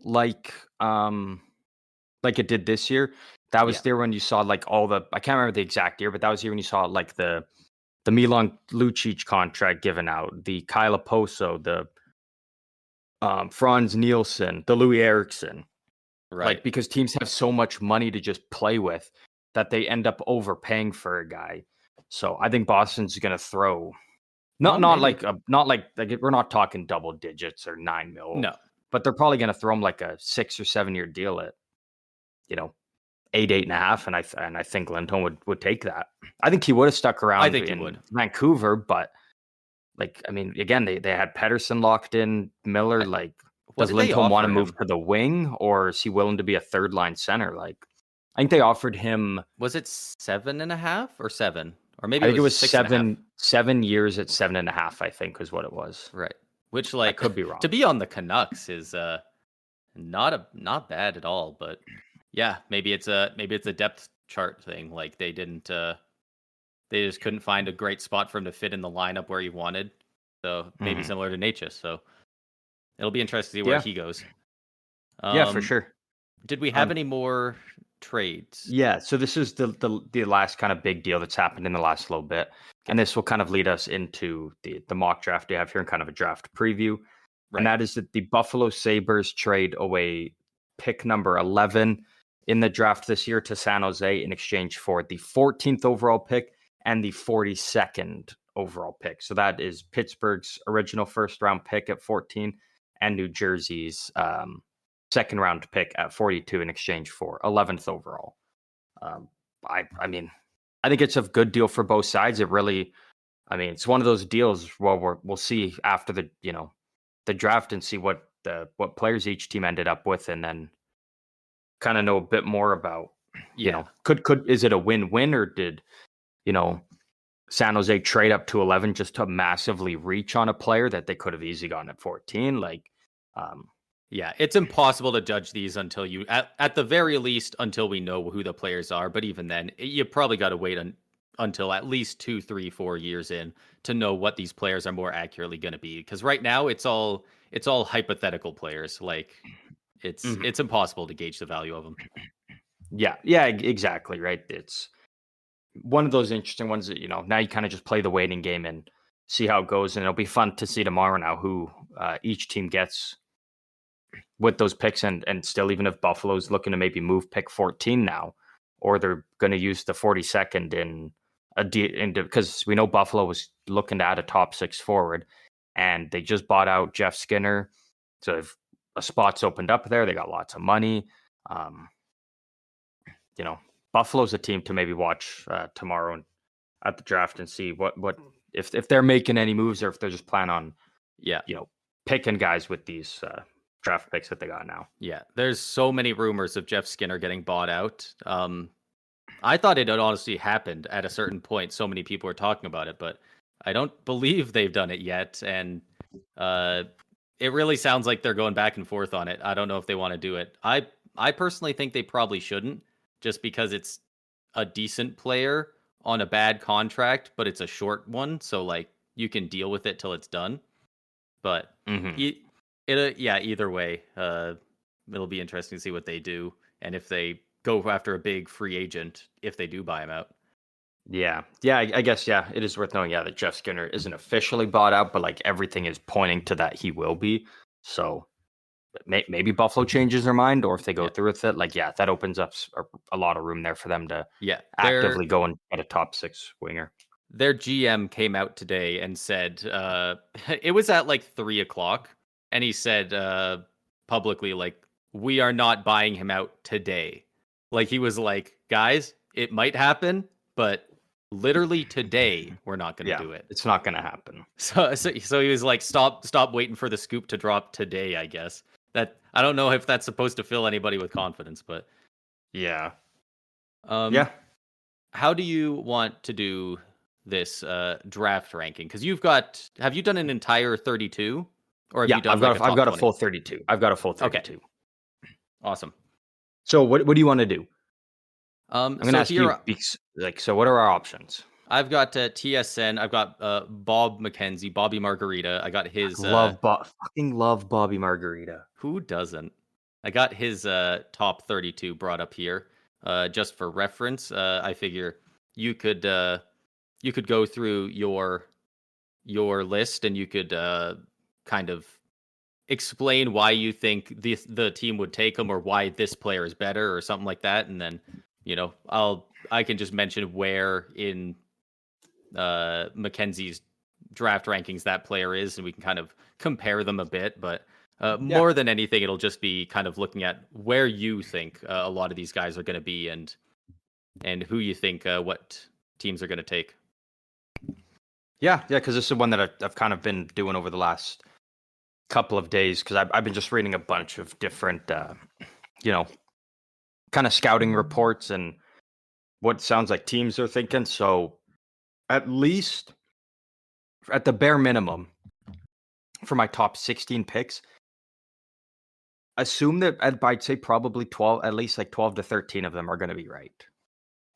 like it did this year, that was there when you saw like all the. I can't remember the exact year, but that was here when you saw like the Milan Lucic contract given out, the Kyle Poso, the Franz Nielsen, the Louis Eriksson, right? Like, because teams have so much money to just play with that they end up overpaying for a guy. So I think Boston's going to throw not like we're not talking double digits or $9 million. No, but they're probably going to throw him like a 6 or 7 year deal at 8.5, and I think Lindholm would take that. I think he would have stuck around. I think he would. Vancouver, but like, I mean, again, they had Pettersson locked in, Miller. Does Lindholm want to move to the wing, or is he willing to be a third line center? Like, I think they offered him. Was it 7.5 or 7, or maybe I think it was 7 years at 7.5. I think was what it was. Right, which I could be wrong. To be on the Canucks is not bad at all, but yeah, maybe it's a depth chart thing. Like they just couldn't find a great spot for him to fit in the lineup where he wanted. So maybe similar to Natchez. So it'll be interesting to see where he goes. Yeah, for sure. Did we have any more trades? Yeah, so this is the last kind of big deal that's happened in the last little bit. And this will kind of lead us into the mock draft you have here and kind of a draft preview. Right. And that is that the Buffalo Sabres trade away pick number 11 in the draft this year to San Jose in exchange for the 14th overall pick and the 42nd overall pick. So that is Pittsburgh's original first round pick at 14 and New Jersey's second round pick at 42 in exchange for 11th overall. I mean, I think it's a good deal for both sides. It's one of those deals where we'll see after the draft and see what players each team ended up with, and then kind of know a bit more about, is it a win-win, or did, San Jose trade up to 11 just to massively reach on a player that they could have easily gotten at 14? Yeah, it's impossible to judge these until you, at the very least, until we know who the players are. But even then, you probably got to wait until at least 2, 3, 4 years in to know what these players are more accurately going to be. Because right now, it's all hypothetical players. Like it's impossible to gauge the value of them. Yeah, exactly. Right. It's one of those interesting ones that, now you kind of just play the waiting game and see how it goes. And it'll be fun to see tomorrow now who each team gets with those picks. And still, even if Buffalo's looking to maybe move pick 14 now, or they're going to use the 42nd in because we know Buffalo was looking to add a top 6 forward, and they just bought out Jeff Skinner. So if a spot's opened up there, they got lots of money. Buffalo's a team to maybe watch tomorrow at the draft and see what if they're making any moves, or if they're just planning on picking guys with these draft picks that they got now. Yeah, there's so many rumors of Jeff Skinner getting bought out. I thought it had honestly happened at a certain point. So many people were talking about it, but I don't believe they've done it yet. And it really sounds like they're going back and forth on it. I don't know if they want to do it. I personally think they probably shouldn't, just because it's a decent player on a bad contract, but it's a short one. So like you can deal with it till it's done. But either way, it'll be interesting to see what they do. And if they go after a big free agent if they do buy him out. Yeah. Yeah, I guess, yeah, it is worth knowing, that Jeff Skinner isn't officially bought out, but like everything is pointing to that he will be. So maybe Buffalo changes their mind, or if they go through with it, like, that opens up a lot of room there for them to actively go and get a top 6 winger. Their GM came out today and said, it was at like 3:00, and he said publicly, like, we are not buying him out today. Like, he was like, guys, it might happen, but literally today we're not going to do it. It's not going to happen. So he was like, stop waiting for the scoop to drop today, I guess. That I don't know if that's supposed to fill anybody with confidence, but yeah. How do you want to do this draft ranking? Because have you done an entire 32, or have you done I've got a full 32. I've got a full 32. Okay. Awesome. So what do you want to do? I'm going to ask you, so what are our options? I've got TSN. I've got Bobby Margarita. I got his. Fucking love Bobby Margarita. Who doesn't? I got his top 32 brought up here. Just for reference, I figure you could go through your list, and you could kind of explain why you think the team would take him, or why this player is better, or something like that, and then I can just mention where in Mackenzie's draft rankings that player is, and we can kind of compare them a bit. But more than anything, it'll just be kind of looking at where you think a lot of these guys are going to be, and who you think what teams are going to take. Yeah, because this is one that I've kind of been doing over the last couple of days, because I've been just reading a bunch of different, kind of scouting reports and what sounds like teams are thinking. So at least, at the bare minimum, for my top 16 picks, assume that I'd say probably 12, at least like 12 to 13 of them are going to be right.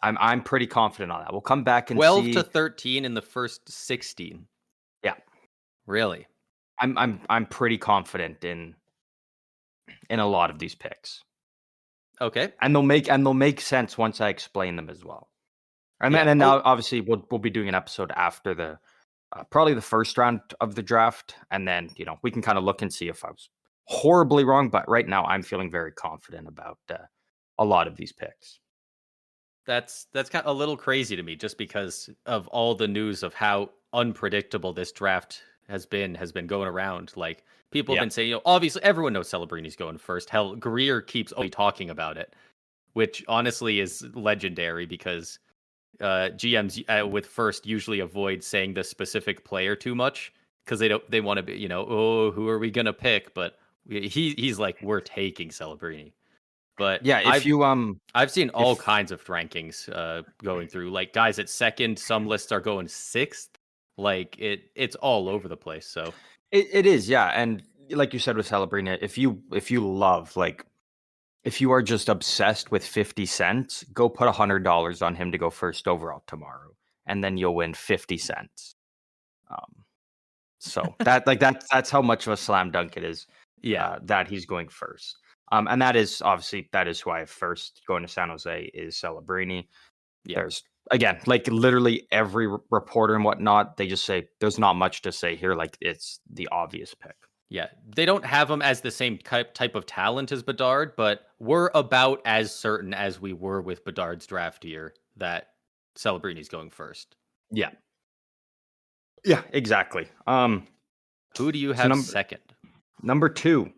I'm pretty confident on that. We'll come back and 12 to 13 in the first 16. Yeah. Really? I'm pretty confident in a lot of these picks. Okay. And they'll make sense once I explain them as well. And then now obviously we'll be doing an episode after the probably the first round of the draft, and then we can kind of look and see if I was horribly wrong. But right now I'm feeling very confident about a lot of these picks. That's kind of a little crazy to me, just because of all the news of how unpredictable this draft has been going around. Like, people have been saying, obviously everyone knows Celebrini's going first. Hell, Greer keeps only talking about it, which honestly is legendary, because GMs with first usually avoid saying the specific player too much, because they want to be, who are we gonna pick? But he's like, we're taking Celebrini. But yeah, I've seen all kinds of rankings going through, like guys at second, some lists are going sixth. Like it's all over the place. So it is, yeah. And like you said with Celebrini, if you love, like, if you are just obsessed with 50 cents, go put $100 on him to go first overall tomorrow, and then you'll win 50 cents. So that's how much of a slam dunk it is. Yeah, that he's going first. And that is why first going to San Jose is Celebrini. Yeah. There's, again, like literally every reporter and whatnot, they just say there's not much to say here. Like, it's the obvious pick. Yeah, they don't have him as the same type of talent as Bedard, but we're about as certain as we were with Bedard's draft year that Celebrini's going first. Yeah. Yeah, exactly. Who do you have second? Number 2.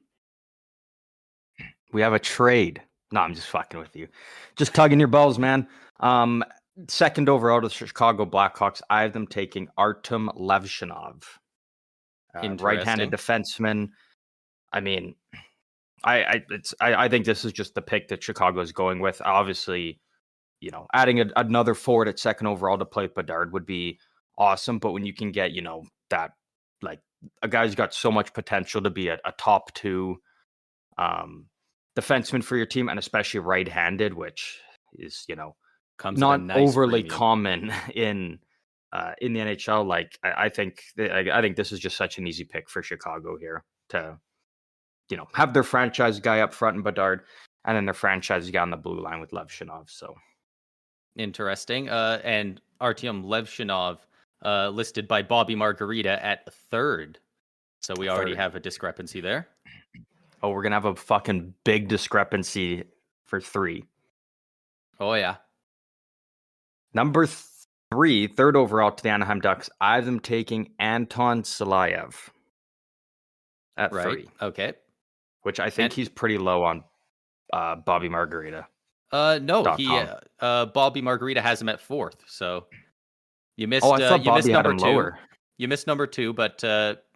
We have a trade. No, I'm just fucking with you. Just tugging your balls, man. Second overall to the Chicago Blackhawks, I have them taking Artem Levshinov. Right-handed defenseman. I mean, I think this is just the pick that Chicago is going with. Obviously, adding another forward at second overall to play with Bedard would be awesome. But when you can get, that, like, a guy who's got so much potential to be a top 2 defenseman for your team, and especially right-handed, which is, comes not nice overly premium. common in the NHL. Like, I think this is just such an easy pick for Chicago here to, have their franchise guy up front in Bedard, And then their franchise guy on the blue line with Levshinov. So interesting. And Artyom Levshinov listed by Bobby Margarita at third. So we already have a discrepancy there. Oh, we're going to have a fucking big discrepancy for 3. Oh, yeah. Number 3, third overall to the Anaheim Ducks. I have them taking Anton Silayev at 3. Okay. Which I think he's pretty low on Bobby Margarita. No, Bobby Margarita has him at 4th. So you missed. I thought you missed Bobby number had him 2. Lower. You missed number 2, but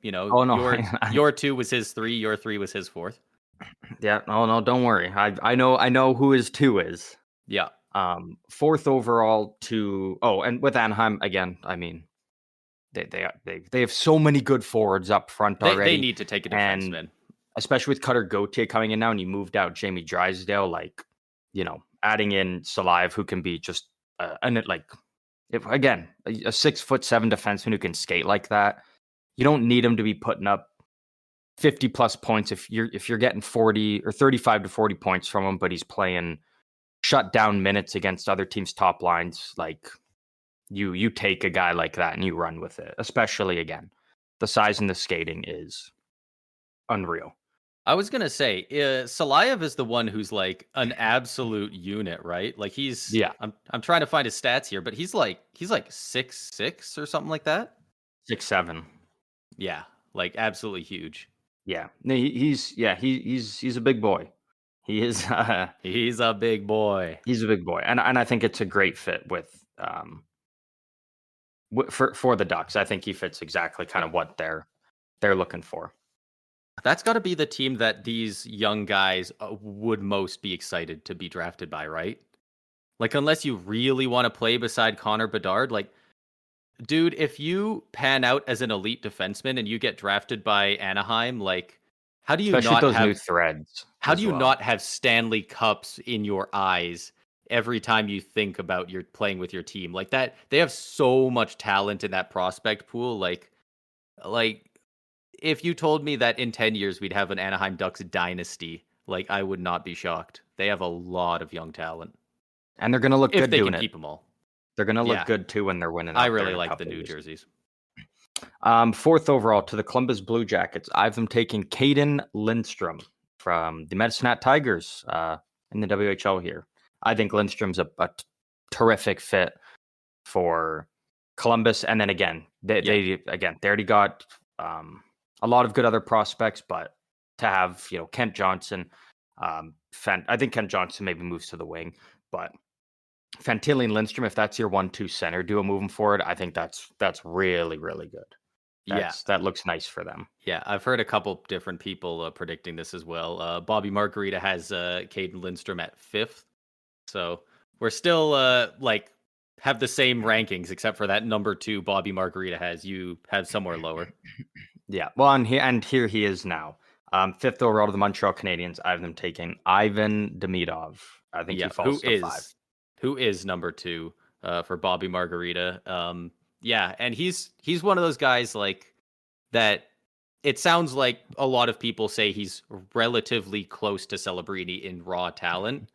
your 2 was his 3. Your 3 was his 4th. Yeah. Oh no, don't worry. I know who his 2 is. Yeah. 4th overall to and with Anaheim again. I mean, they have so many good forwards up front already. They need to take a defenseman, especially with Cutter Gauthier coming in now, and you moved out Jamie Drysdale. Like, adding in Silayev, who can be just a 6'7" defenseman who can skate like that. You don't need him to be putting up 50 plus points if you're getting 40 or 35 to 40 points from him, but he's playing shut down minutes against other teams' top lines. Like, you take a guy like that and you run with it. Especially, again, the size and the skating is unreal. I was gonna say, Silayev is the one who's like an absolute unit, right? Like he's I'm trying to find his stats here, but he's like 6'6" or something like that. 6'7". Yeah, like absolutely huge. Yeah, he's a big boy. He is. He's a big boy. He's a big boy, and I think it's a great fit with for the Ducks. I think he fits exactly kind of what they're looking for. That's got to be the team that these young guys would most be excited to be drafted by, right? Like, unless you really want to play beside Connor Bedard, like, dude, if you pan out as an elite defenseman and you get drafted by Anaheim, like, how do you especially not those have new threads? How do you not have Stanley Cups in your eyes every time you think about your playing with your team? Like that, they have so much talent in that prospect pool. Like if you told me that in 10 years we'd have an Anaheim Ducks dynasty, like I would not be shocked. They have a lot of young talent. And they're going to look good doing it. If they can keep them all. They're going to look good too when they're winning. I really like the new jerseys. 4th overall to the Columbus Blue Jackets. I have them taking Caden Lindstrom from the Medicine Hat Tigers in the WHL here. I think Lindstrom's a terrific fit for Columbus. And then again, they already got a lot of good other prospects, but to have, Kent Johnson, I think Kent Johnson maybe moves to the wing, but Fantilli and Lindstrom, if that's your 1-2 center duo moving forward, I think that's really, really good. That looks nice for them. Yeah, I've heard a couple different people predicting this as well. Bobby Margarita has Caden Lindstrom at 5th. So we're still have the same rankings, except for that number 2 Bobby Margarita has. You have somewhere lower. Yeah, well, and here he is now. 5th overall to the Montreal Canadiens. I have them taking Ivan Demidov. I think he falls to 5. Who is number 2 for Bobby Margarita? And he's one of those guys like that. It sounds like a lot of people say he's relatively close to Celebrini in raw talent,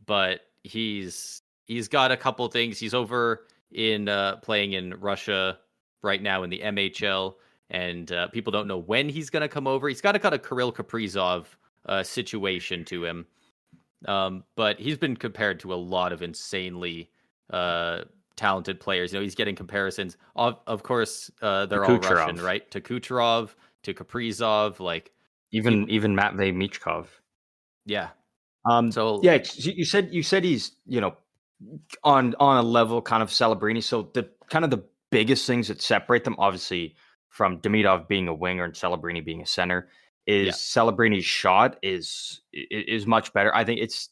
but he's got a couple things. He's over in playing in Russia right now in the MHL, and people don't know when he's going to come over. He's got a kind of Kirill Kaprizov situation to him. But he's been compared to a lot of insanely talented players. He's getting comparisons. Of course, they're all Russian, right? To Kucherov, to Kaprizov, like even Matvei Michkov. Yeah. You said he's on a level kind of Celebrini. So the kind of the biggest things that separate them, obviously, from Demidov being a winger and Celebrini being a center, is Celebrini's shot is much better. I think it's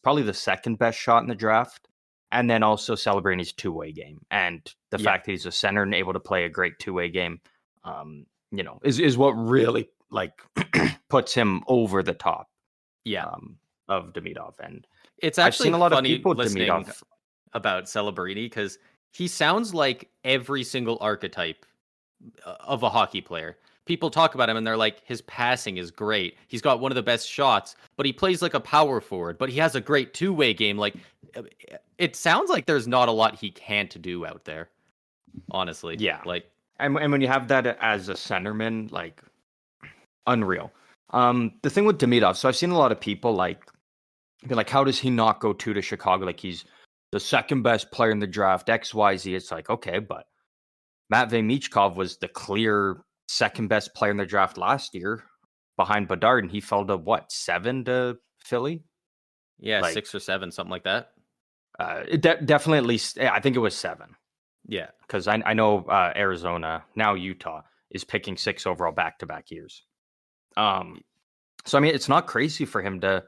probably the second best shot in the draft, and then also Celebrini's two-way game, and the fact that he's a center and able to play a great two-way game, is what really puts him over the top. Of Demidov, and it's actually I've seen a lot funny of people listening Demidov about Celebrini because he sounds like every single archetype of a hockey player. people talk about him and they're like, his passing is great. He's got one of the best shots, but he plays like a power forward, but he has a great two-way game. Like, it sounds like there's not a lot he can't do out there, honestly. Yeah. Like, and when you have that as a centerman, like, unreal. The thing with Demidov, so I've seen a lot of people like be like, how does he not go to Chicago? Like, he's the second best player in the draft, XYZ. It's like, okay, but Matvei Michkov was the clear second best player in the draft last year behind Bedard, and he fell to what, 7 to Philly? yeah, Like, 6 or 7, something like that. Definitely at least, I think it was 7. Yeah. Because I know Arizona, now Utah, is picking 6 overall back-to-back years. So, I mean, it's not crazy for him to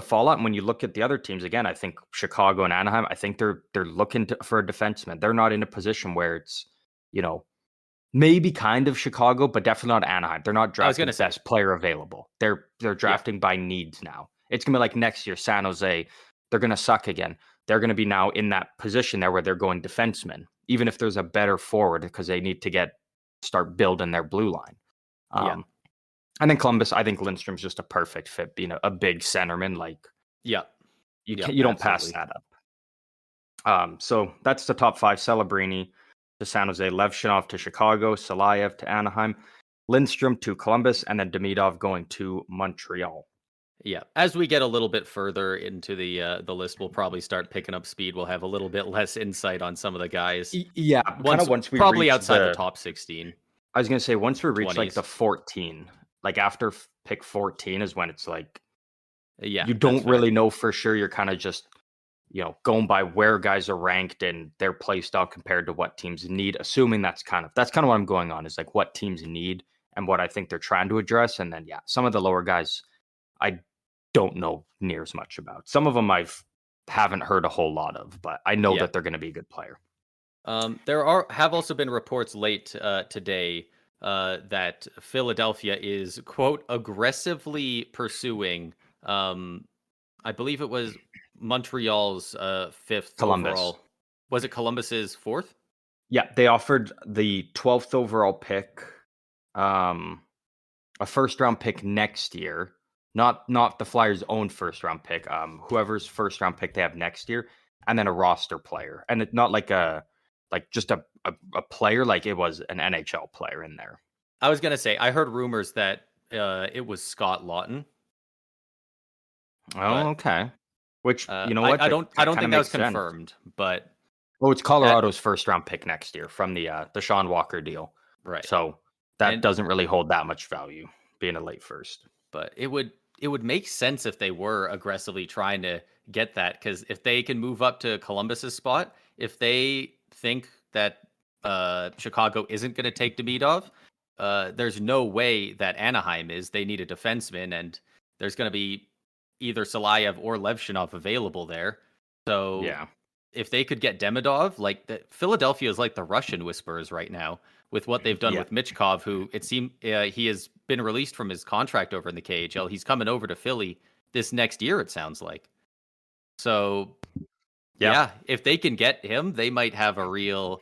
fall out. And when you look at the other teams, again, I think Chicago and Anaheim, I think they're looking for a defenseman. They're not in a position where it's, maybe kind of Chicago, but definitely not Anaheim. They're not drafting the best player available. They're drafting by needs now. It's going to be like next year, San Jose, they're going to suck again. They're going to be now in that position there where they're going defenseman, even if there's a better forward, because they need to start building their blue line. And then Columbus, I think Lindstrom's just a perfect fit, being a big centerman. Like, you don't pass that up. So that's the top 5: Celebrini to San Jose, Levshinov to Chicago, Salayev to Anaheim, Lindstrom to Columbus, and then Demidov going to Montreal. Yeah, as we get a little bit further into the list, we'll probably start picking up speed. We'll have a little bit less insight on some of the guys. Yeah, once we probably reach outside the top 16. I was gonna say once we reach 20s. like the 14, like after pick 14 is when it's like, you don't really know for sure. You're kind of just going by where guys are ranked and their play style compared to what teams need. Assuming that's kind of what I'm going on, is like what teams need and what I think they're trying to address. And then some of the lower guys I don't know near as much about. Some of them haven't heard a whole lot of, but I know that they're going to be a good player. There have also been reports late today that Philadelphia is, quote, aggressively pursuing, I believe it was Montreal's 5th Columbus. overall. Was it Columbus's 4th? Yeah, they offered the 12th overall pick, a first-round pick next year. Not the Flyers' own first-round pick. Whoever's first-round pick they have next year, and then a roster player, and it's not like just a player, like it was an NHL player in there. I was gonna say, I heard rumors that it was Scott Lawton. Oh, okay. Which you know what? I don't think that was confirmed, but it's Colorado's first-round pick next year from the Sean Walker deal, right? So that doesn't really hold that much value, being a late first. But it would make sense if they were aggressively trying to get that, because if they can move up to Columbus's spot, if they think that Chicago isn't going to take Demidov, there's no way that Anaheim is. They need a defenseman, and there's going to be either Salayev or Levshinov available there. So if they could get Demidov, like Philadelphia is like the Russian Whisperers right now with what they've done with Michkov, who it seemed he has been released from his contract over in the KHL. He's coming over to Philly this next year, it sounds like. So if they can get him, they might have a real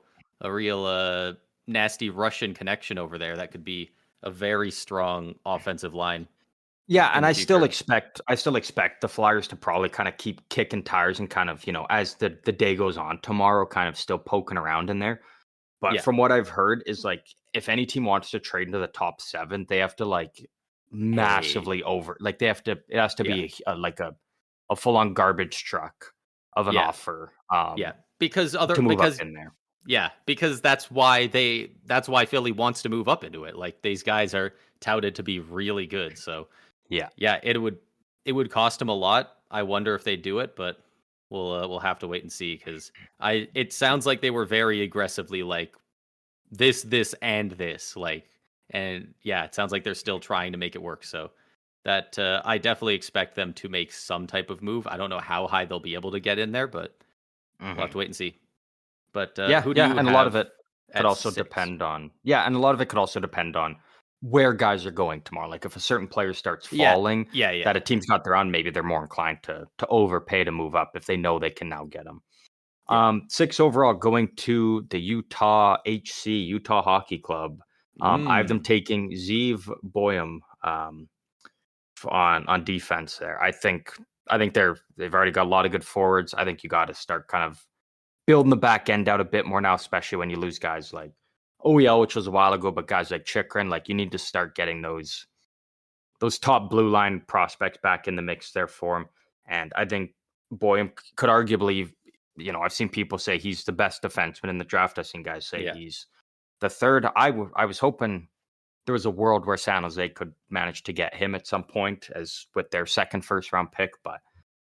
nasty Russian connection over there. That could be a very strong offensive line. Yeah, and I still expect the Flyers to probably kind of keep kicking tires and kind of, as the day goes on tomorrow, kind of still poking around in there. But from what I've heard is, like, if any team wants to trade into the top 7, they have to like massively over, like it has to be a full on garbage truck of an offer. Because to move up in there. Yeah, because that's why Philly wants to move up into it. Like, these guys are touted to be really good. So it would cost them a lot. I wonder if they do it, but we'll have to wait and see, because it sounds like they were very aggressively like this and this, like, and it sounds like they're still trying to make it work. So that I definitely expect them to make some type of move. I don't know how high they'll be able to get in there, but we'll have to wait and see. But who do you and a lot of it could also 6? depend on where guys are going tomorrow. Like, if a certain player starts falling, that a team's got their own, maybe they're more inclined to overpay to move up if they know they can now get them. 6 overall going to the Utah Hockey Club. I have them taking Zeev Boyum on defense there. I think they've already got a lot of good forwards. I think you got to start kind of building the back end out a bit more now, especially when you lose guys like OEL, which was a while ago, but guys like Chikrin, like you need to start getting those top blue line prospects back in the mix there for him. And I think Boyum could arguably, I've seen people say he's the best defenseman in the draft. I've seen guys say he's the third. I was hoping there was a world where San Jose could manage to get him at some point as with their second first round pick, but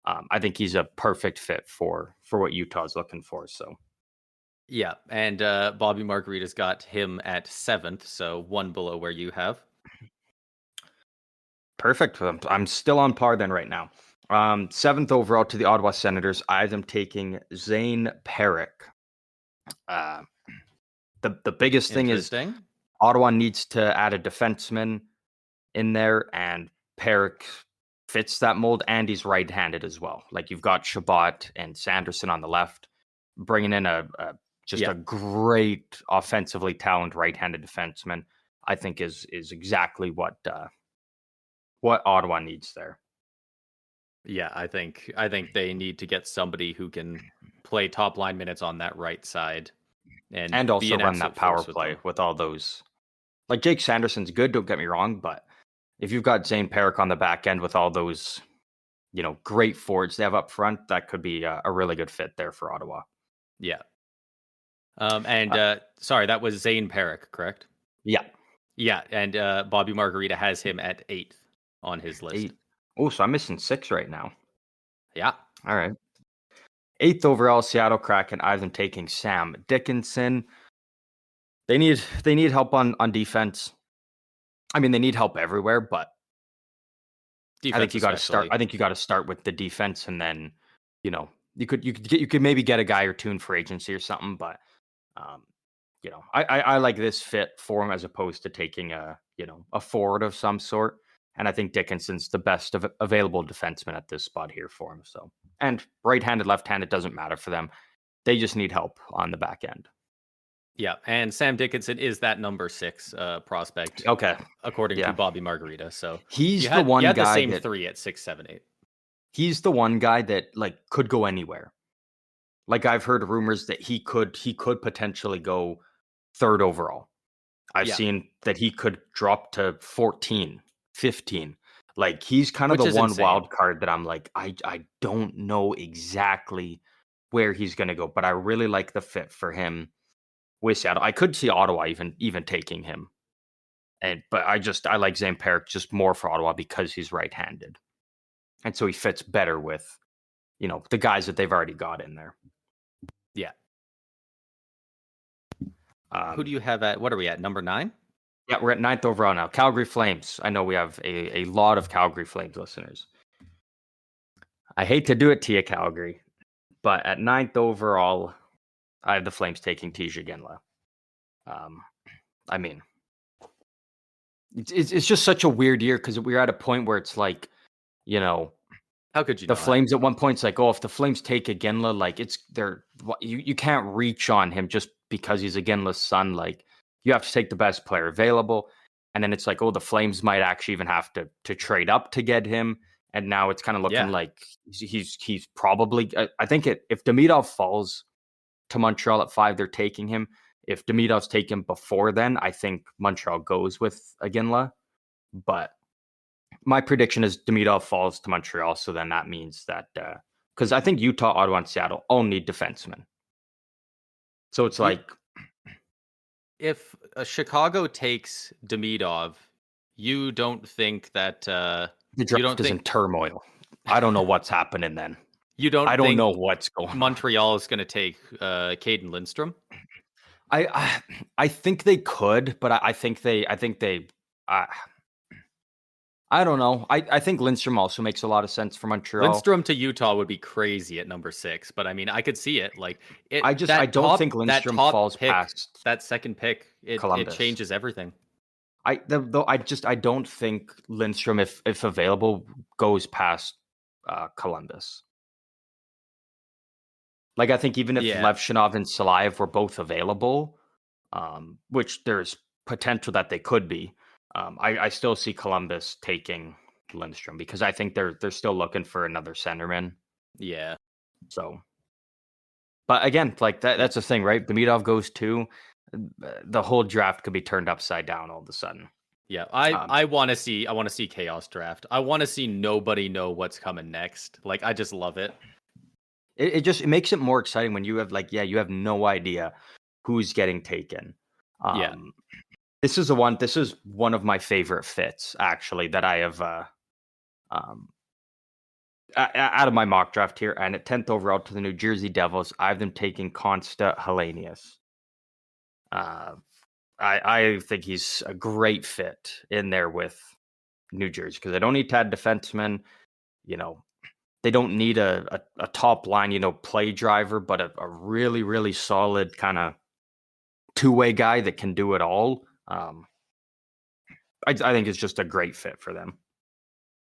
I think he's a perfect fit for what Utah's looking for. So yeah, and Bobby Margarita's got him at 7th, so one below where you have. Perfect. I'm still on par then right now. 7th overall to the Ottawa Senators. I am taking Zane Parik. The biggest thing is Ottawa needs to add a defenseman in there, and Parik fits that mold, and he's right-handed as well. Like you've got Shabbat and Sanderson on the left, bringing in a great offensively talented right-handed defenseman. I think is exactly what Ottawa needs there. Yeah, I think they need to get somebody who can play top line minutes on that right side, and also run that power play with all those. Like Jake Sanderson's good, don't get me wrong, but if you've got Zane Parik on the back end with all those, great forwards they have up front, that could be a really good fit there for Ottawa. Yeah. Sorry, that was Zane Parik, correct? Yeah. Yeah, and Bobby Margarita has him at 8th on his list. 8. Oh, so I'm missing 6 right now. Yeah. All right. 8th overall, Seattle Kraken. I have them taking Sam Dickinson. They need help on defense. I mean, they need help everywhere, but defense I think you got to start. I think you got to start with the defense, and then you could maybe get a guy or two in free agency or something. But I like this fit for him as opposed to taking a forward of some sort. And I think Dickinson's the best available defenseman at this spot here for him. So, and right-handed, left-handed doesn't matter for them. They just need help on the back end. Yeah, and Sam Dickinson is that number 6 prospect. Okay, according to Bobby Margarita. So he's the one guy. The same 3 at 6, 7, 8. He's the one guy that could go anywhere. Like I've heard rumors that he could potentially go 3rd overall. I've seen that he could drop to 14, 15. Like he's kind of the one insane wild card that I'm like, I don't know exactly where he's going to go, but I really like the fit for him with Seattle. I could see Ottawa even taking him. But I like Zane Parik just more for Ottawa because he's right-handed. And so he fits better with, the guys that they've already got in there. Yeah. Who do you have at, what are we at, number 9? Yeah, we're at 9th overall now. Calgary Flames. I know we have a lot of Calgary Flames listeners. I hate to do it to you, Calgary, but at 9th overall, I have the Flames taking Tija Ginla. I mean, it's just such a weird year because we're at a point where it's like, how could you? The Flames at one point, it's like, oh, if the Flames take Ginla, like you can't reach on him just because he's Ginla's son. Like you have to take the best player available, and then it's like, oh, the Flames might actually even have to trade up to get him. And now it's kind of looking like he's probably. I think if Demidov falls to Montreal at 5, they're taking him. If Demidov's taken before then, I think Montreal goes with Ginla. But my prediction is Demidov falls to Montreal, so then that means that because I think Utah, Ottawa, and Seattle all need defensemen. So it's like if Chicago takes Demidov, you don't think that the draft is in turmoil. I don't know what's happening then. I don't know what's going on. Montreal is going to take Caden Lindstrom. I think they could, but I think they. I don't know. I think Lindstrom also makes a lot of sense for Montreal. Lindstrom to Utah would be crazy at number 6, but I mean, I could see it. Like, I don't think Lindstrom falls past that second pick. It changes everything. I don't think Lindstrom, if available, goes past Columbus. Like, I think even if Levshinov and Salayev were both available, which there's potential that they could be. I still see Columbus taking Lindstrom because I think they're still looking for another centerman. Yeah. So, but again, like that's the thing, right? Demidov goes too. The whole draft could be turned upside down all of a sudden. Yeah, I want to see chaos draft. I want to see nobody know what's coming next. Like, I just love it. It makes it more exciting when you have you have no idea who's getting taken. Yeah. This is one of my favorite fits actually that I have out of my mock draft here, and at 10th overall to the New Jersey Devils, I have them taking Consta Hellenius. I think he's a great fit in there with New Jersey because they don't need to add defensemen. You know, they don't need a top line, play driver, but a really, really solid kind of two-way guy that can do it all. I think it's just a great fit for them.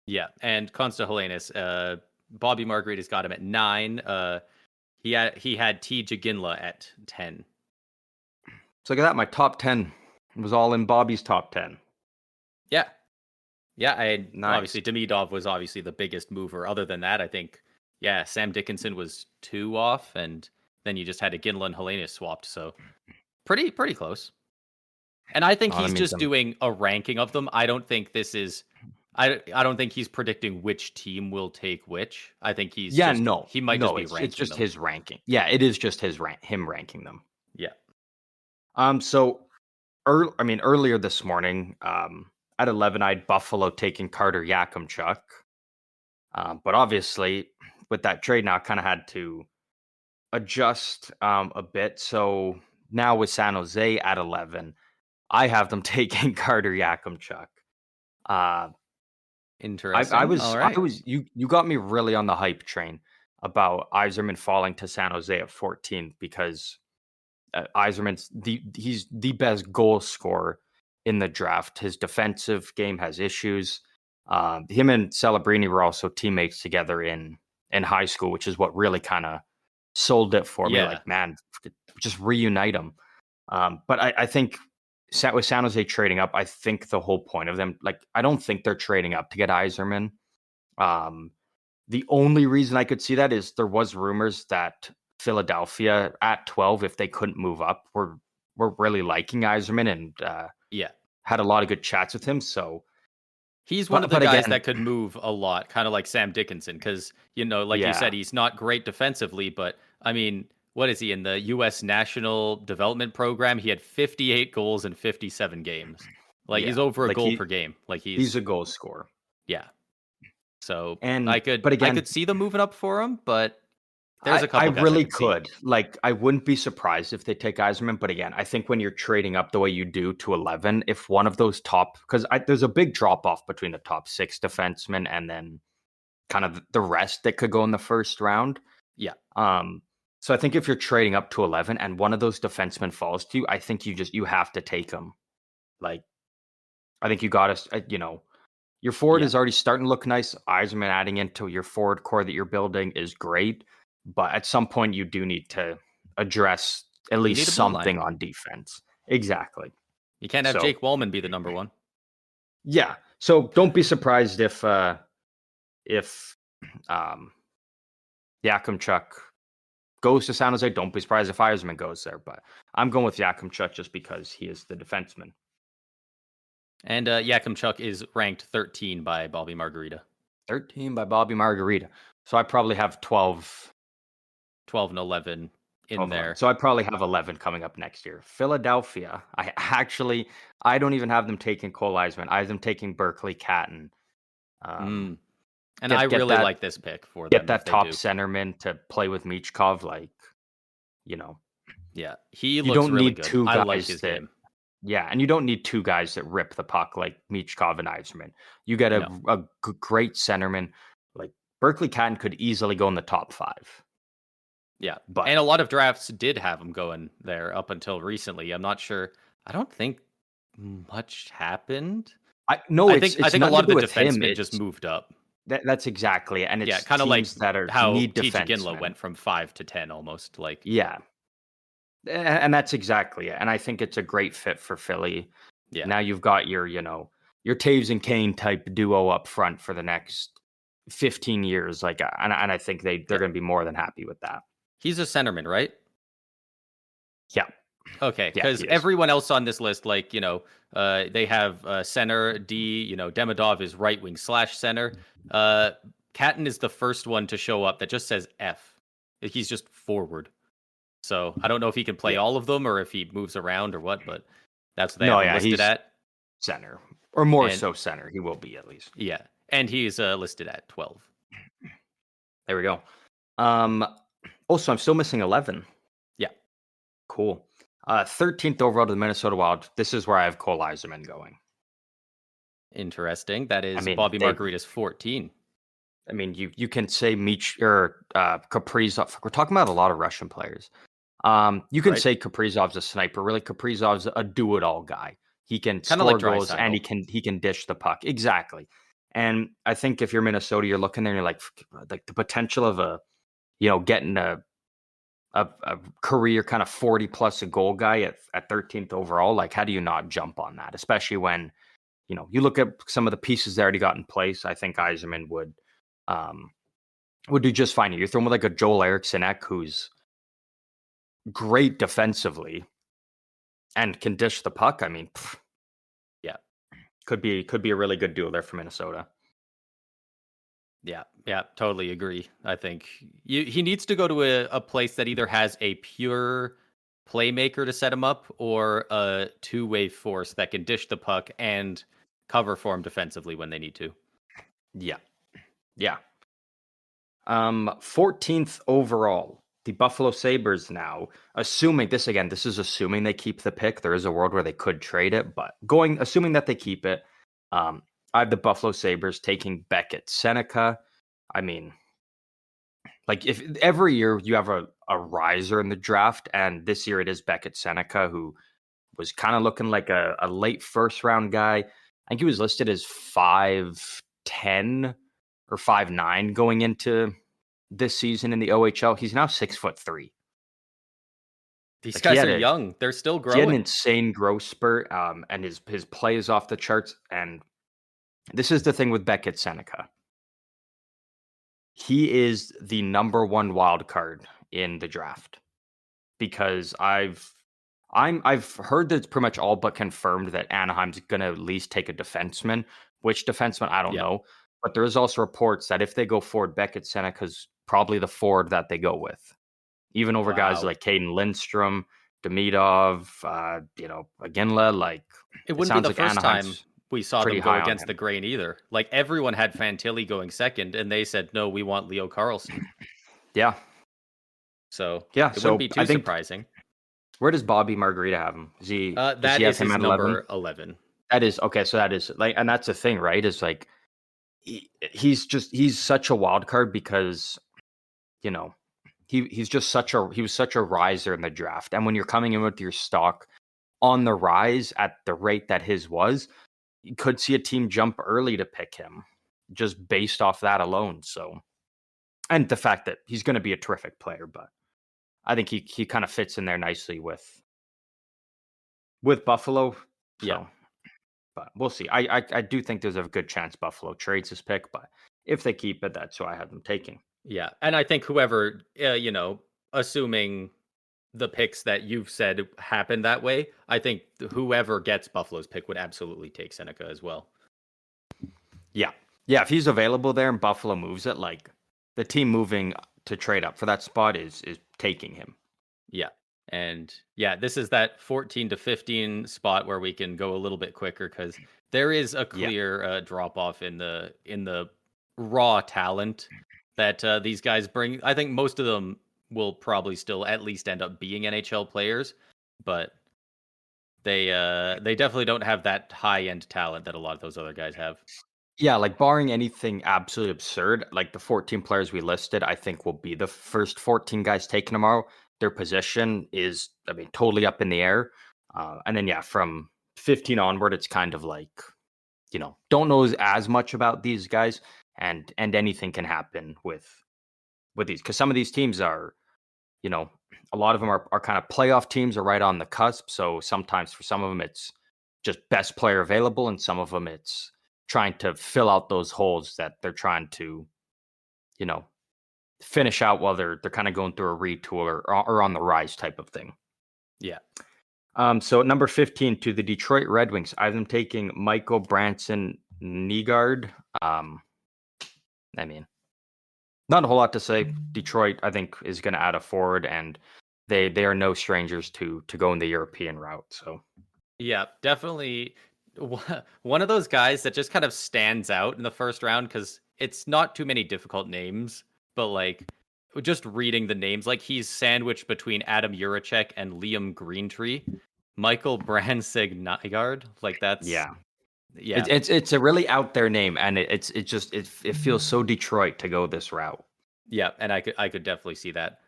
Yeah, and Consta Helenis, Bobby Margarita's got him at 9. He had T. Jaginla at 10. So look at that. My top 10 was all in Bobby's top 10. Yeah. Yeah, Nice. Obviously Demidov was obviously the biggest mover. Other than that, I think, Sam Dickinson was 2 off, and then you just had a Ginla and Helenis swapped. So pretty close. And I think he's just doing a ranking of them. I don't think this is. I don't think he's predicting which team will take which. I think he's he might just be ranking. It's just them. his ranking. Yeah, it is just him ranking them. Yeah. So earlier this morning, at 11, I had Buffalo taking Carter Yakimchuk. But obviously, with that trade now, I kind of had to adjust a bit. So now with San Jose at 11, I have them taking Carter Yakimchuk. Interesting. I was you got me really on the hype train about Yzerman falling to San Jose at 14 because Yzerman's he's the best goal scorer in the draft. His defensive game has issues. Him and Celebrini were also teammates together in high school, which is what really kind of sold it for me. Like, man, just reunite them. But I think with San Jose trading up, I think the whole point of them, I don't think they're trading up to get Yzerman. The only reason I could see that is there was rumors that Philadelphia at 12, if they couldn't move up, were really liking Yzerman and had a lot of good chats with him. So he's one of the guys that could move a lot, kind of like Sam Dickinson, because you said, he's not great defensively, but I mean, what is he in the U.S. National Development Program? He had 58 goals in 57 games. He's over a goal per game. He's a goal scorer. Yeah. So I could see them moving up for him, but there's a couple. I really could. I wouldn't be surprised if they take Yzerman. But again, I think when you're trading up the way you do to 11, if one of those because there's a big drop off between the top 6 defensemen and then kind of the rest that could go in the first round. Yeah. So I think if you're trading up to 11 and one of those defensemen falls to you, I think you have to take them. I think you got to, your forward is already starting to look nice. Yzerman adding into your forward core that you're building is great. But at some point, you do need to address at least something on defense. Exactly. You can't have Jake Wallman be the number one. Yeah. So don't be surprised if Yakimchuk goes to San Jose. Don't be surprised if Yzerman goes there. But I'm going with Yakimchuk just because he is the defenseman. And Yakimchuk is ranked 13 by Bobby Margarita. 13 by Bobby Margarita. So I probably have 12 and 11 in there. So I probably have 11 coming up next year. Philadelphia, I don't even have them taking Cole Yzerman. I have them taking Berkeley Catton. And I really like this pick for them. Get that top centerman to play with Michkov, Yeah, he looks really good. Two guys I like his game. Yeah, and you don't need 2 guys that rip the puck like Michkov and Yzerman. You get a great centerman. Berkeley Catton could easily go in the top 5. Yeah, and a lot of drafts did have him going there up until recently. I'm not sure. I don't think much happened. I think a lot of the defensemen just moved up. That's exactly it. And it's kind of like that are how need T.J. defensemen. Ginla went from 5 to 10 almost. Yeah. And that's exactly it. And I think it's a great fit for Philly. Yeah. Now you've got your, your Taves and Kane type duo up front for the next 15 years. Like, and I think they're Yeah. going to be more than happy with that. He's a centerman, right? Yeah. Okay, Yeah, because he is. everyone else on this list, like, they have center, D, Demidov is right wing / center. Catton is the first one to show up that just says F. He's just forward. So I don't know if he can play all of them or if he moves around or what, but that's what they have him listed he's at. Center. Or more so center. He will be at least. Yeah, and he's listed at 12. There we go. Also, I'm still missing 11. Yeah. Cool. 13th overall to the Minnesota Wild. This is where I have Cole Yzerman going. Interesting. That is Bobby Margarita's 14. I mean, you can say Kaprizov. We're talking about a lot of Russian players. You can say Kaprizov's a sniper. Really, Kaprizov's a do-it-all guy. He can score goals and he can dish the puck. Exactly. And I think if you're Minnesota, you're looking there and you're like the potential of getting a career kind of 40 plus a goal guy at 13th overall. Like, how do you not jump on that? Especially when, you look at some of the pieces they already got in place. I think Yzerman would do just fine. You throw him with like a Joel Eriksson-Ek, who's great defensively and can dish the puck. I mean, yeah, could be a really good duo there for Minnesota. Yeah, totally agree. I think he needs to go to a place that either has a pure playmaker to set him up or a two-way force that can dish the puck and cover for him defensively when they need to. Yeah. 14th overall, the Buffalo Sabres now, assuming this is assuming they keep the pick. There is a world where they could trade it, but assuming that they keep it, I have the Buffalo Sabres taking Beckett Seneca. I mean, like, if every year you have a riser in the draft, and this year it is Beckett Seneca, who was kind of looking like a late first round guy. I think he was listed as 5'10" or 5'9" going into this season in the OHL. He's now 6'3". These guys are young. They're still growing. He had an insane growth spurt, and his play is off the charts. And this is the thing with Beckett Seneca. He is the number one wild card in the draft because I've heard that it's pretty much all but confirmed that Anaheim's going to at least take a defenseman. Which defenseman, I don't know. But there is also reports that if they go forward, Beckett Seneca's probably the forward that they go with. Even over guys like Caden Lindstrom, Demidov, Aginla. Like, it wouldn't be the first time we saw them go against the grain either. Like, everyone had Fantilli going second, and they said, no, we want Leo Carlson. Yeah. So it wouldn't be too surprising. Where does Bobby Margarita have him? Is he that is his number 11? That is okay. So that is like, and that's the thing, right? Is like he's such a wild card because he was such a riser in the draft, and when you're coming in with your stock on the rise at the rate that his was, you could see a team jump early to pick him just based off that alone. So, and the fact that he's going to be a terrific player, but I think he kind of fits in there nicely with Buffalo. So, yeah, but we'll see. I do think there's a good chance Buffalo trades his pick, but if they keep it, that's who I have them taking. Yeah, and I think whoever, assuming the picks that you've said happen that way, I think whoever gets Buffalo's pick would absolutely take Seneca as well. Yeah. If he's available there and Buffalo moves it, like, the team moving to trade up for that spot is taking him. Yeah. And this is that 14 to 15 spot where we can go a little bit quicker because there is a clear drop off in the raw talent that these guys bring. I think most of them will probably still at least end up being NHL players, but they definitely don't have that high end talent that a lot of those other guys have. Yeah, like, barring anything absolutely absurd, like the 14 players we listed, I think will be the first 14 guys taken tomorrow. Their position is, totally up in the air. And then, from 15 onward, it's kind of like, don't know as much about these guys, and anything can happen with these, because some of these teams are, A lot of them are kind of playoff teams or right on the cusp. So sometimes for some of them, it's just best player available, and some of them it's trying to fill out those holes that they're trying to, you know, finish out while they're kind of going through a retool or on the rise type of thing. Yeah. So at number 15 to the Detroit Red Wings, I have them taking Michael Branson Nygaard. I mean, not a whole lot to say. Detroit, I think, is going to add a forward, and they are no strangers to going the European route. So Yeah, definitely one of those guys that just kind of stands out in the first round because it's not too many difficult names, but like just reading the names, like he's sandwiched between Adam Juracek and Liam Greentree, Michael Bransig Nygaard. Like that's yeah, yeah, it's a really out there name, and it feels so Detroit to go this route. yeah, and I could definitely see that.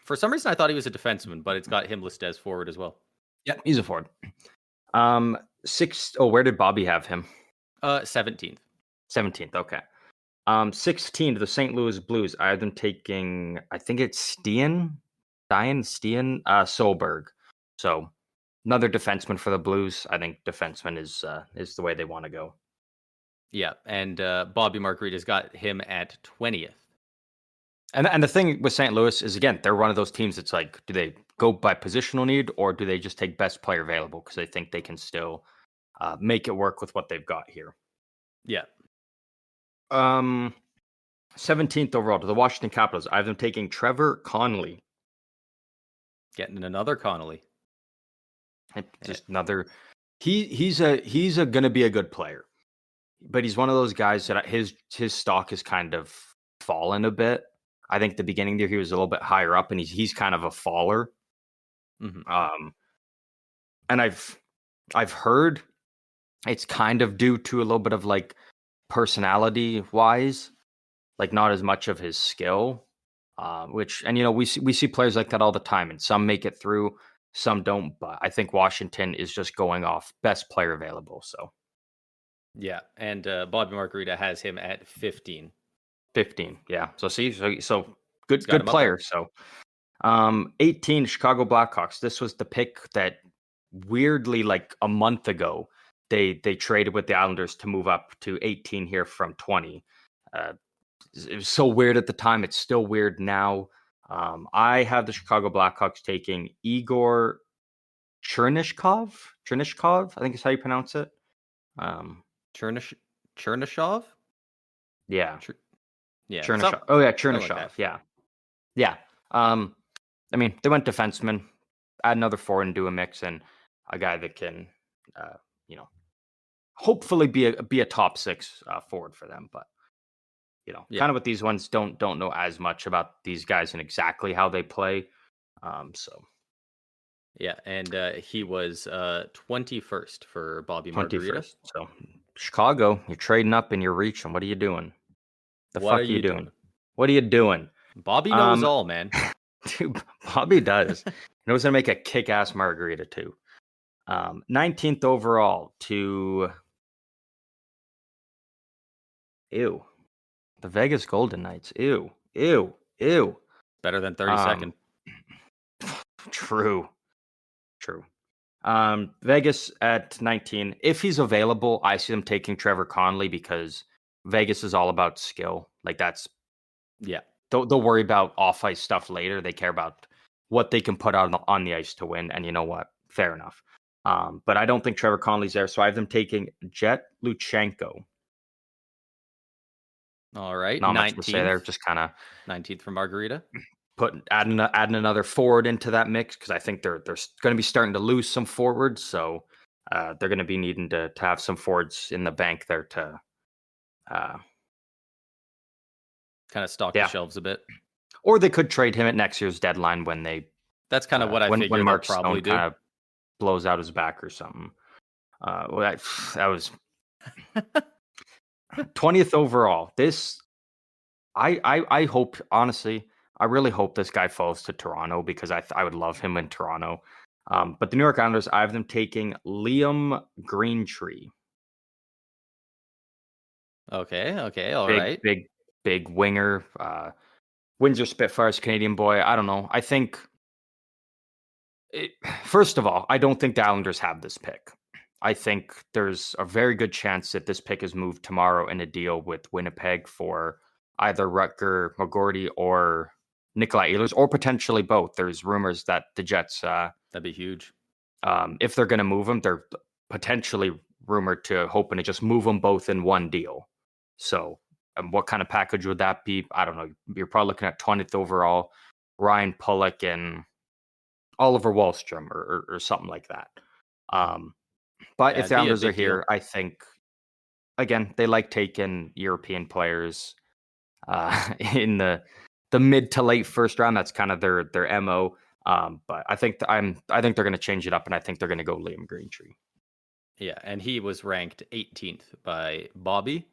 For some reason, I thought he was a defenseman, but it's got him listed as forward as well. Yeah, he's a forward. Where did Bobby have him? 17th. 17th. Okay. 16 to the St. Louis Blues. I have them taking, I think it's Stian Solberg. So another defenseman for the Blues. I think defenseman is the way they want to go. Yeah, and Bobby Margarita's got him at 20th. And the thing with St. Louis is, again, they're one of those teams that's like, do they go by positional need or do they just take best player available? Because they think they can still make it work with what they've got here. Yeah. 17th overall to the Washington Capitals. I have them taking Trevor Connolly. Getting another Connolly. Just another. He's gonna be a good player, but he's one of those guys that his stock has kind of fallen a bit. I think the beginning there he was a little bit higher up, and he's kind of a faller. Mm-hmm. And I've heard it's kind of due to a little bit of like personality wise, like not as much of his skill. Which, and we see players like that all the time, and some make it through, some don't. But I think Washington is just going off best player available. So yeah, and Bobby Margarita has him at 15. 15, yeah. So so good him up player. there. So 18 Chicago Blackhawks. This was the pick that weirdly, like a month ago, they traded with the Islanders to move up to 18 here from 20. It was so weird at the time. It's still weird now. I have the Chicago Blackhawks taking Igor Chernishkov. I think is how you pronounce it. Chernyshov? Yeah. Yeah. Chernishov. Oh yeah, Chernishov. Like yeah. Yeah. I mean, they went defenseman, add another forward and do a mix, and a guy that can, hopefully be a top six forward for them. But kind of with these ones, don't know as much about these guys and exactly how they play. So yeah, and he was 21st for Bobby Margarita. So Chicago, you're trading up and you're reaching. What are you doing? What are you doing? What are you doing? Bobby knows all, man. Dude, Bobby does. He knows how to make a kick-ass margarita too. 19th overall to the Vegas Golden Knights. Ew. Better than 32nd. True. Vegas at 19. If he's available, I see them taking Trevor Connolly because Vegas is all about skill. Like that's They'll worry about off-ice stuff later. They care about what they can put out on the ice to win. And you know what? Fair enough. But I don't think Trevor Connolly's there, so I have them taking Jet Luchenko. All right, not 19th. Much to say there. Just kind of 19th for Margarita. Adding another forward into that mix because I think they're going to be starting to lose some forwards, so they're going to be needing to have some forwards in the bank there to kind of stock the shelves a bit. Or they could trade him at next year's deadline when they. That's kind of what I figured when Mark probably do. Kind of blows out his back or something. That was 20th overall. This, I hope, honestly, I really hope this guy falls to Toronto because I would love him in Toronto. But the New York Islanders, I have them taking Liam Greentree. Okay, all right. Big winger. Windsor Spitfires, Canadian boy. I don't know. I think First of all, I don't think the Islanders have this pick. I think there's a very good chance that this pick is moved tomorrow in a deal with Winnipeg for either Rutger McGorty or Nikolai Ehlers, or potentially both. There's rumors that the Jets, That'd be huge. if they're going to move them, they're potentially rumored to hoping to just move them both in one deal. So, what kind of package would that be? I don't know. You're probably looking at 20th overall, Ryan Pulock and Oliver Wahlstrom or something like that. But if the Islanders are here, I think, again, they like taking European players in the mid to late first round. That's kind of their MO. But I think they're going to change it up, and I think they're going to go Liam Greentree. Yeah, and he was ranked 18th by Bobby.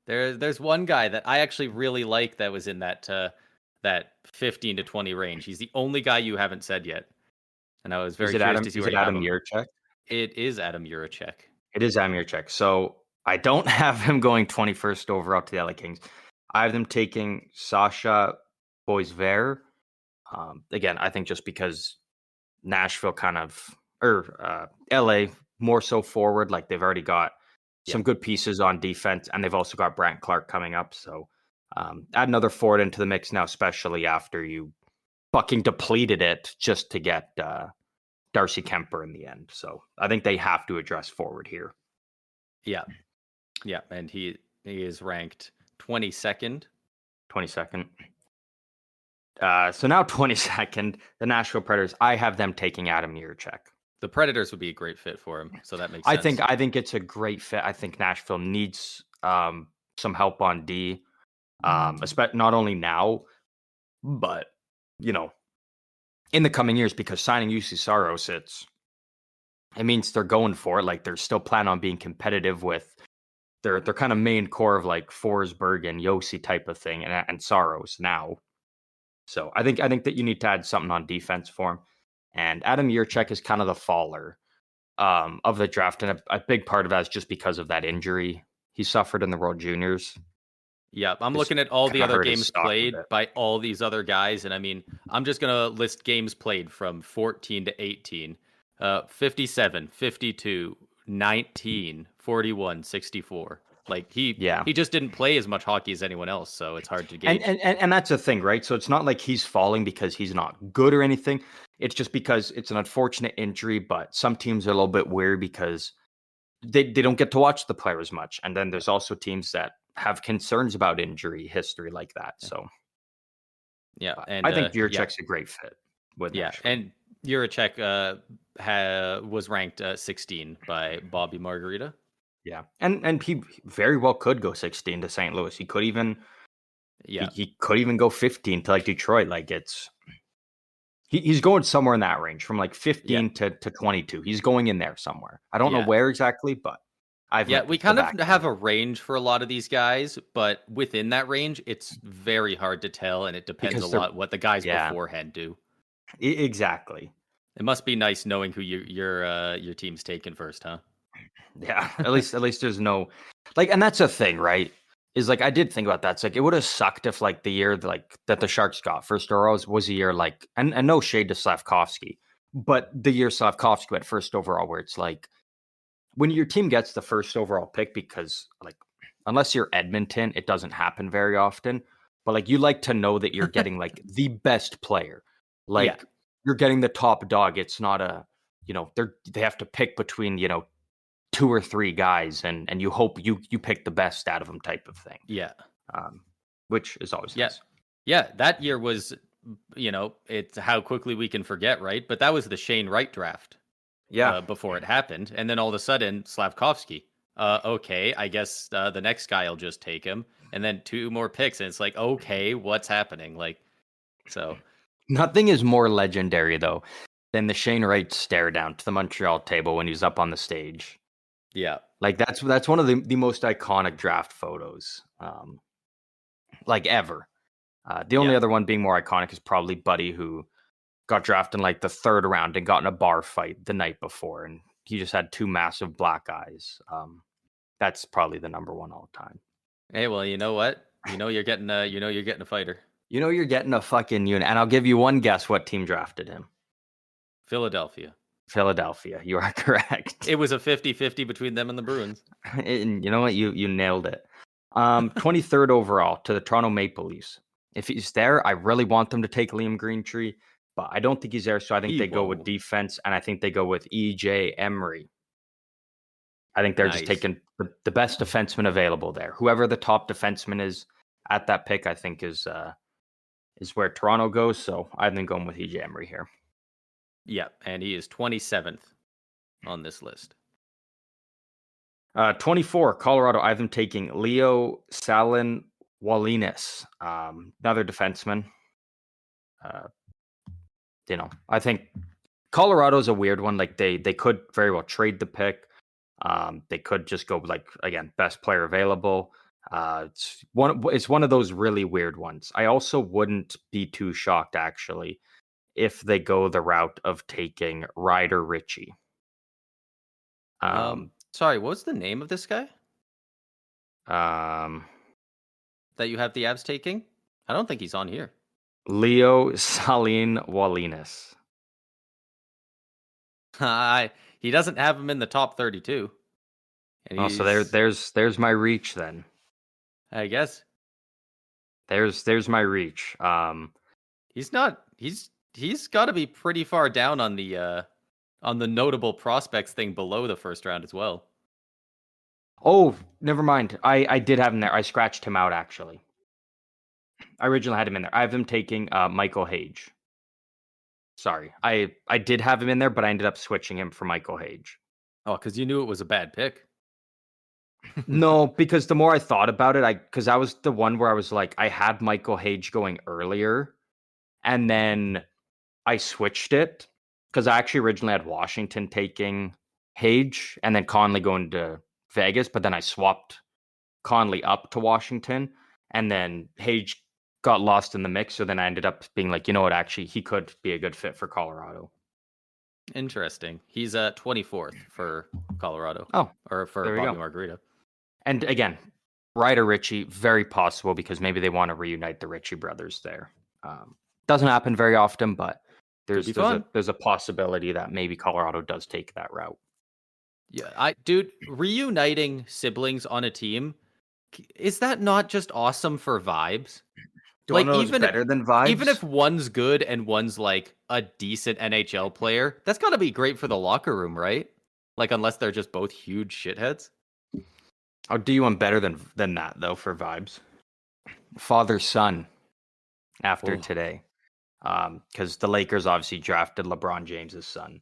There's one guy that I actually really like that was in that 15 to 20 range. He's the only guy you haven't said yet, and I was very curious to see where you have him. Adam Jiricek? It is Adam Jiricek. It is Adam Jiricek. So I don't have him going 21st overall to the LA Kings. I have them taking Sasha Boisvert. Again, I think just because Nashville LA more so forward, like they've already got some good pieces on defense, and they've also got Brandt Clark coming up. So add another forward into the mix now, especially after you fucking depleted it just to get Darcy Kemper in the end. So I think they have to address forward here. Yeah. Yeah. And he is ranked 22nd. 22nd. So now 22nd, the Nashville Predators, I have them taking Adam Jiricek. The Predators would be a great fit for him. So that makes sense. I think it's a great fit. I think Nashville needs some help on D, especially not only now, but, in the coming years, because signing UC Saros, it means they're going for it. Like, they're still planning on being competitive with their kind of main core of like Forsberg and Yossi type of thing, and Saros now. So I think that you need to add something on defense for him. And Adam Jiricek is kind of the faller of the draft, and a big part of that is just because of that injury he suffered in the World Juniors. Yeah, I'm looking at all the other games played by all these other guys, and I mean, I'm just going to list games played from 14 to 18. 57, 52, 19, 41, 64. Like he just didn't play as much hockey as anyone else, so it's hard to gauge. And that's the thing, right? So it's not like he's falling because he's not good or anything. It's just because it's an unfortunate injury, but some teams are a little bit weird because they don't get to watch the player as much. And then there's also teams that have concerns about injury history like that. So and I think Jiricek's a great fit with Nashville. And Jiricek was ranked 16 by Bobby Margarita. Yeah, and he very well could go 16 to St. Louis. He could even, he could even go 15 to like Detroit. Like he's going somewhere in that range from like 15 to 22. He's going in there somewhere. I don't know where exactly, but we kind of have a range for a lot of these guys, but within that range, it's very hard to tell, and it depends a lot what the guys beforehand do. Exactly. It must be nice knowing who your team's taking first, huh? Yeah, at least there's no and that's a thing, right? Is like I did think about that. It's like it would have sucked if like the year that the Sharks got first overall was a year like and no shade to Slavkovsky, but the year Slavkovsky went first overall, where it's like when your team gets the first overall pick, because like unless you're Edmonton, it doesn't happen very often. But like you like to know that you're getting like the best player, you're getting the top dog. It's not a they have to pick between 2 or 3 guys, and you hope you pick the best out of them type of thing. Yeah. Which is always nice. Yeah, that year was, it's how quickly we can forget, right? But that was the Shane Wright draft. Yeah. Before it happened. And then all of a sudden, Slavkovsky. Okay, I guess the next guy will just take him. And then 2 more picks, and it's like, okay, what's happening? So. Nothing is more legendary, though, than the Shane Wright stare down to the Montreal table when he was up on the stage. Yeah. Like that's one of the most iconic draft photos ever. The only other one being more iconic is probably Buddy, who got drafted in like the 3rd round and got in a bar fight the night before, and he just had 2 massive black eyes. That's probably the number one all time. Hey, well, you know what? You're getting a fighter. You're getting a fucking unit. And I'll give you one guess what team drafted him. Philadelphia. Philadelphia. You are correct. It was a 50-50 between them and the Bruins. And you know what? You nailed it. 23rd overall to the Toronto Maple Leafs. If he's there, I really want them to take Liam Greentree, but I don't think he's there. So I think He they go with won't. defense, and I think they go with EJ Emery. I think they're just Nice. taking the best defenseman available there. Whoever the top defenseman is at that pick, I think is where Toronto goes. So I've been going with EJ Emery here. Yeah, and he is 27th on this list. 24, Colorado. I've been taking Leo Salin Walinas, another defenseman. I think Colorado's a weird one. Like they could very well trade the pick. They could just go like again, best player available. It's one of those really weird ones. I also wouldn't be too shocked actually if they go the route of taking Ryder Ritchie. Sorry, what was the name of this guy Um, that you have the Abs taking? I don't think he's on here. Leo Salin Walinas. He doesn't have him in the top 32. And So there's my reach then. I guess There's my reach. he's not. He's got to be pretty far down on the notable prospects thing below the first round as well. Oh, never mind. I did have him there. I scratched him out actually. I originally had him in there. I have him taking Michael Hage. Sorry, I did have him in there, but I ended up switching him for Michael Hage. Oh, because you knew it was a bad pick. No, because the more I thought about it, because I was the one where I was like, I had Michael Hage going earlier, and then I switched it because I actually originally had Washington taking Hage and then Conley going to Vegas, but then I swapped Conley up to Washington, and then Hage got lost in the mix. So then I ended up being like, you know what, actually, he could be a good fit for Colorado. Interesting. He's 24th for Colorado. Oh, or for Bobby Margarita. And again, Ryder Ritchie, very possible because maybe they want to reunite the Ritchie brothers there. Doesn't happen very often, but there's a possibility that maybe Colorado does take that route. Yeah, reuniting siblings on a team, is that not just awesome for vibes? Like even better than vibes. Even if one's good and one's like a decent NHL player, that's got to be great for the locker room, right? Like unless they're just both huge shitheads. I'll do you one better than that though for vibes. Father son after today. Because the Lakers obviously drafted LeBron James's son.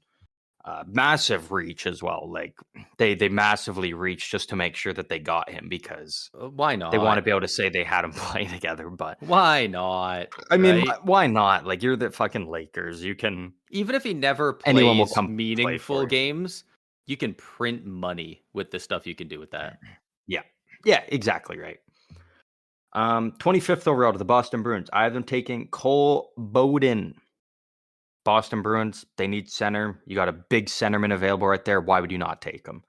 Massive reach as well. Like they massively reached just to make sure that they got him because why not? They want to be able to say they had him play together, but why not? I mean, why not? Like you're the fucking Lakers. You can even if he never plays meaningful games, you can print money with the stuff you can do with that. Yeah, exactly right. 25th overall to the Boston Bruins. I have them taking Cole Bowden. Boston Bruins, they need center. You got a big centerman available right there. Why would you not take him?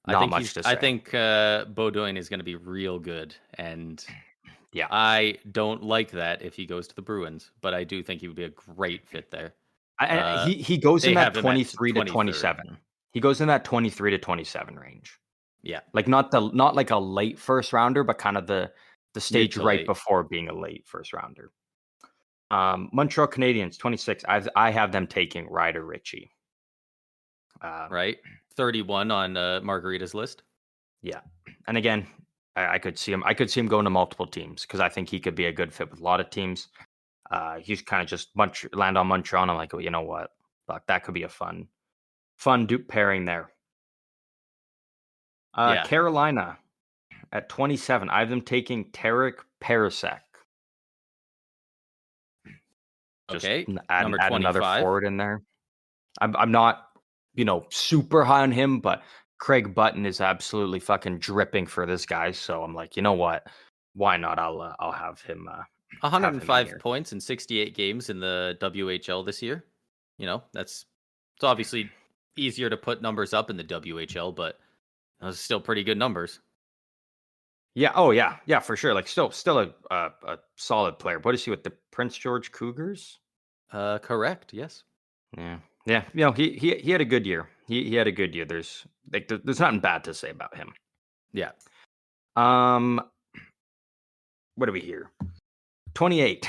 Not much to say. I think Beaudoin is going to be real good, and yeah, I don't like that if he goes to the Bruins, but I do think he would be a great fit there. He goes in that 23 to 27. He goes in that 23 to 27 range. Yeah, like not like a late first rounder, but kind of the stage right before being a late first rounder. Montreal Canadiens, 26. I have them taking Ryder Ritchie. Right, 31 on Margarita's list. Yeah, and again, I could see him. I could see him going to multiple teams because I think he could be a good fit with a lot of teams. He's kind of just land on Montreal. And I'm like, well, you know what? Fuck, that could be a fun dupe pairing there. Carolina at 27. I have them taking Tarek Parasek. Okay, add another forward in there. I'm not, super high on him, but Craig Button is absolutely fucking dripping for this guy. So I'm like, you know what? Why not? I'll have him. 105 points in 68 games in the WHL this year. It's obviously easier to put numbers up in the WHL, but those are still pretty good numbers. Yeah. Oh yeah. Yeah, for sure. Like still a solid player. What is he with the Prince George Cougars? Correct. Yes. Yeah. Yeah, he had a good year. He had a good year. There's nothing bad to say about him. Yeah. Um, what do we hear? 28.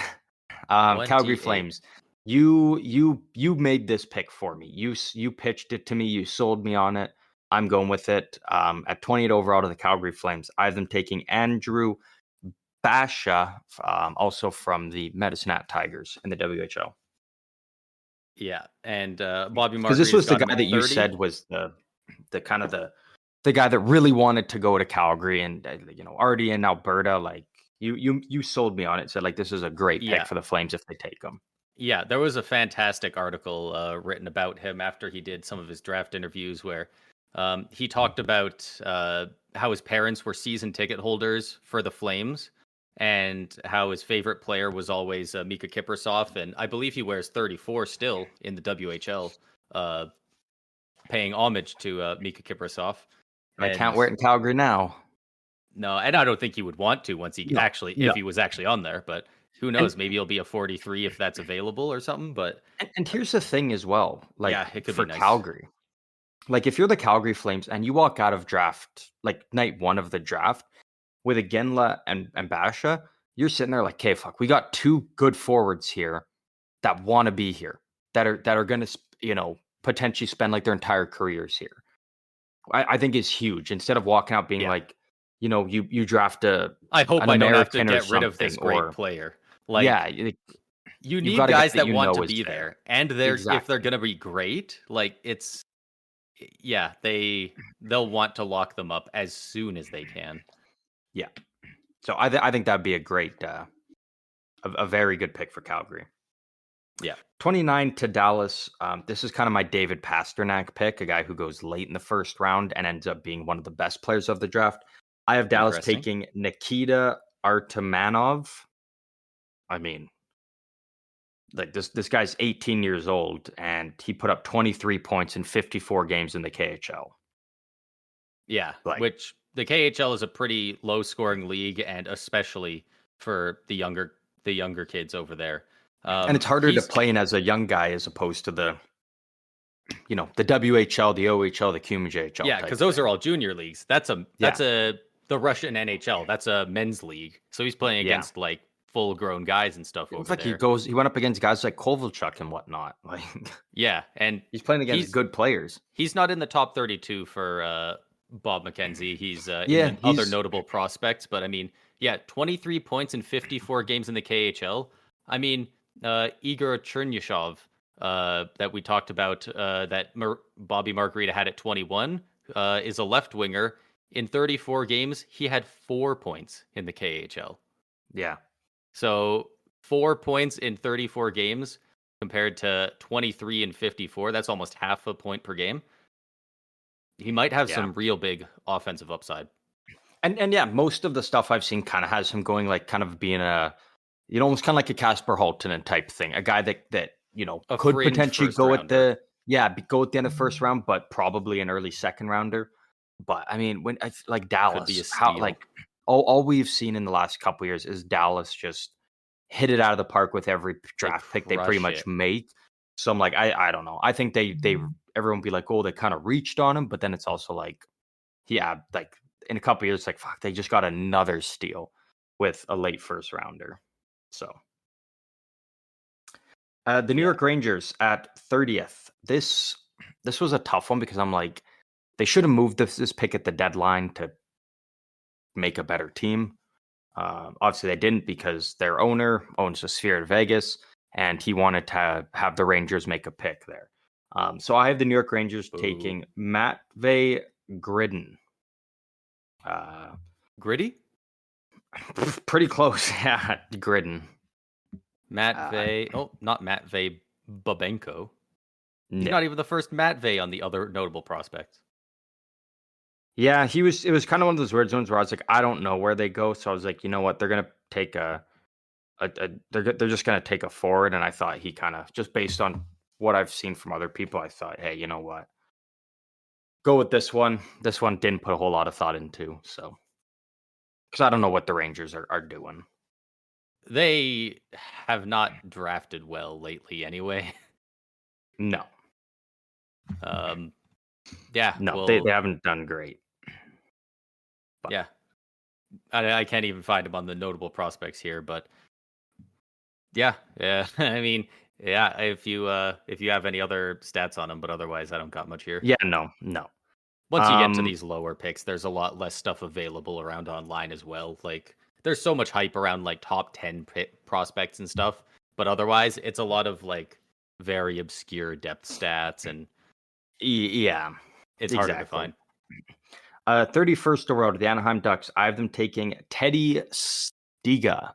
Calgary 28. Flames. You made this pick for me. You pitched it to me. You sold me on it. I'm going with it. At 28 overall to the Calgary Flames, I have them taking Andrew Basha, also from the Medicine Hat Tigers in the WHL. Yeah. And Bobby Because this Margarita's was the got him guy at that you 30. said was the kind of the guy that really wanted to go to Calgary and already in Alberta. Like you sold me on it. Said like this is a great pick Yeah. for the Flames if they take him. Yeah, there was a fantastic article written about him after he did some of his draft interviews where he talked about how his parents were season ticket holders for the Flames and how his favorite player was always Mika Kiprasov. And I believe he wears 34 still in the WHL, uh, paying homage to Mika Kiprasov. I can't And wear it in Calgary now. no, and I don't think he would want to once he No, actually, no. if he was actually on there, but who And knows? Maybe he'll be a 43 if that's available or something. But and here's the thing as well. yeah, Like it could be for nice. Calgary, like if you're the Calgary Flames and you walk out of draft, like night one of the draft with Iginla and Basha, you're sitting there like, okay, fuck, we got two good forwards here that want to be here, that are going to potentially spend like their entire careers here. I think is huge. Instead of walking out being Yeah. like, you draft I hope an I don't have to American or get rid of something, this great or player. yeah, Like you you've need got a guy guys that that want to is be there. there, and if they're Exactly. gonna be great, like yeah, they'll want to lock them up as soon as they can. Yeah. So I think that'd be a great, a very good pick for Calgary. Yeah, 29 to Dallas. This is kind of my David Pasternak pick, a guy who goes late in the first round and ends up being one of the best players of the draft. I have Dallas interesting. taking Nikita Artemanov. I mean, like this guy's 18 years old and he put up 23 points in 54 games in the KHL. Yeah, Like, which the KHL is a pretty low scoring league, and especially for the younger kids over there. and it's harder to He's play in as a young guy as opposed to the WHL, the OHL, the QMJHL Yeah, type because those are thing. all junior leagues. Yeah. The Russian NHL. That's a men's league. So he's playing Yeah. against like full grown guys and stuff It's over like there. he went up against guys like Kovalchuk and whatnot. Like Yeah, and he's playing against he's good players. he's not in the top 32 for Bob McKenzie. He's in Yeah, the other notable prospects, but I mean, yeah, 23 points in 54 games in the KHL. I mean, Igor Chernyshov, that we talked about, that Bobby Margarita had at 21, is a left winger. In 34 games, he had 4 points in the KHL. yeah, So 4 points in 34 games compared to 23 and 54. That's almost half a point per game. He might have yeah. some real big offensive upside. And yeah, most of the stuff I've seen kind of has him going like kind of being almost kind of like a Casper Haltonen type thing, a guy that A could fringe potentially first go at rounder. go at the end of first round, but probably an early second rounder. But I mean, when like Could be Dallas, a how steal. like all we've seen in the last couple years is Dallas just hit it out of the park with every They draft pick they pretty crush much it. make. So I'm like, I don't know. I think they everyone be like, oh, they kind of reached on him, but then it's also like, yeah, like in a couple years, like fuck, they just got another steal with a late first rounder. So the New Yeah. York Rangers at 30th. This was a tough one because I'm like, they should have moved this pick at the deadline to make a better team. Obviously, they didn't because their owner owns the Sphere at Vegas, and he wanted to have the Rangers make a pick there. So I have the New York Rangers Boo. taking Matvey Gridden. Uh, Gritty? pretty close, yeah, Gridden. Uh, Matvey. Oh, not Matvey Babenko. He's no. not even the first Matvey on the other notable prospects. Yeah, he was. It was kind of one of those weird zones where I was like, I don't know where they go. So I was like, you know what, they're gonna take they're just gonna take a forward, and I thought he kind of just based on what I've seen from other people, I thought, hey, you know what, go with this one. This one didn't put a whole lot of thought into, so because I don't know what the Rangers are doing. They have not drafted well lately anyway. No, Yeah, No, they well, haven't done great. But yeah, I can't even find him on the notable prospects here, but yeah, yeah. I mean, yeah. If you have any other stats on him, but otherwise, I don't got much here. yeah, no. Once you get to Um, these lower picks, there's a lot less stuff available around online as well. Like, there's so much hype around like top 10 prospects and stuff, but otherwise, it's a lot of like very obscure depth stats, and yeah, it's harder to exactly. find. 31st overall to the Anaheim Ducks. I have them taking Teddy Stiga.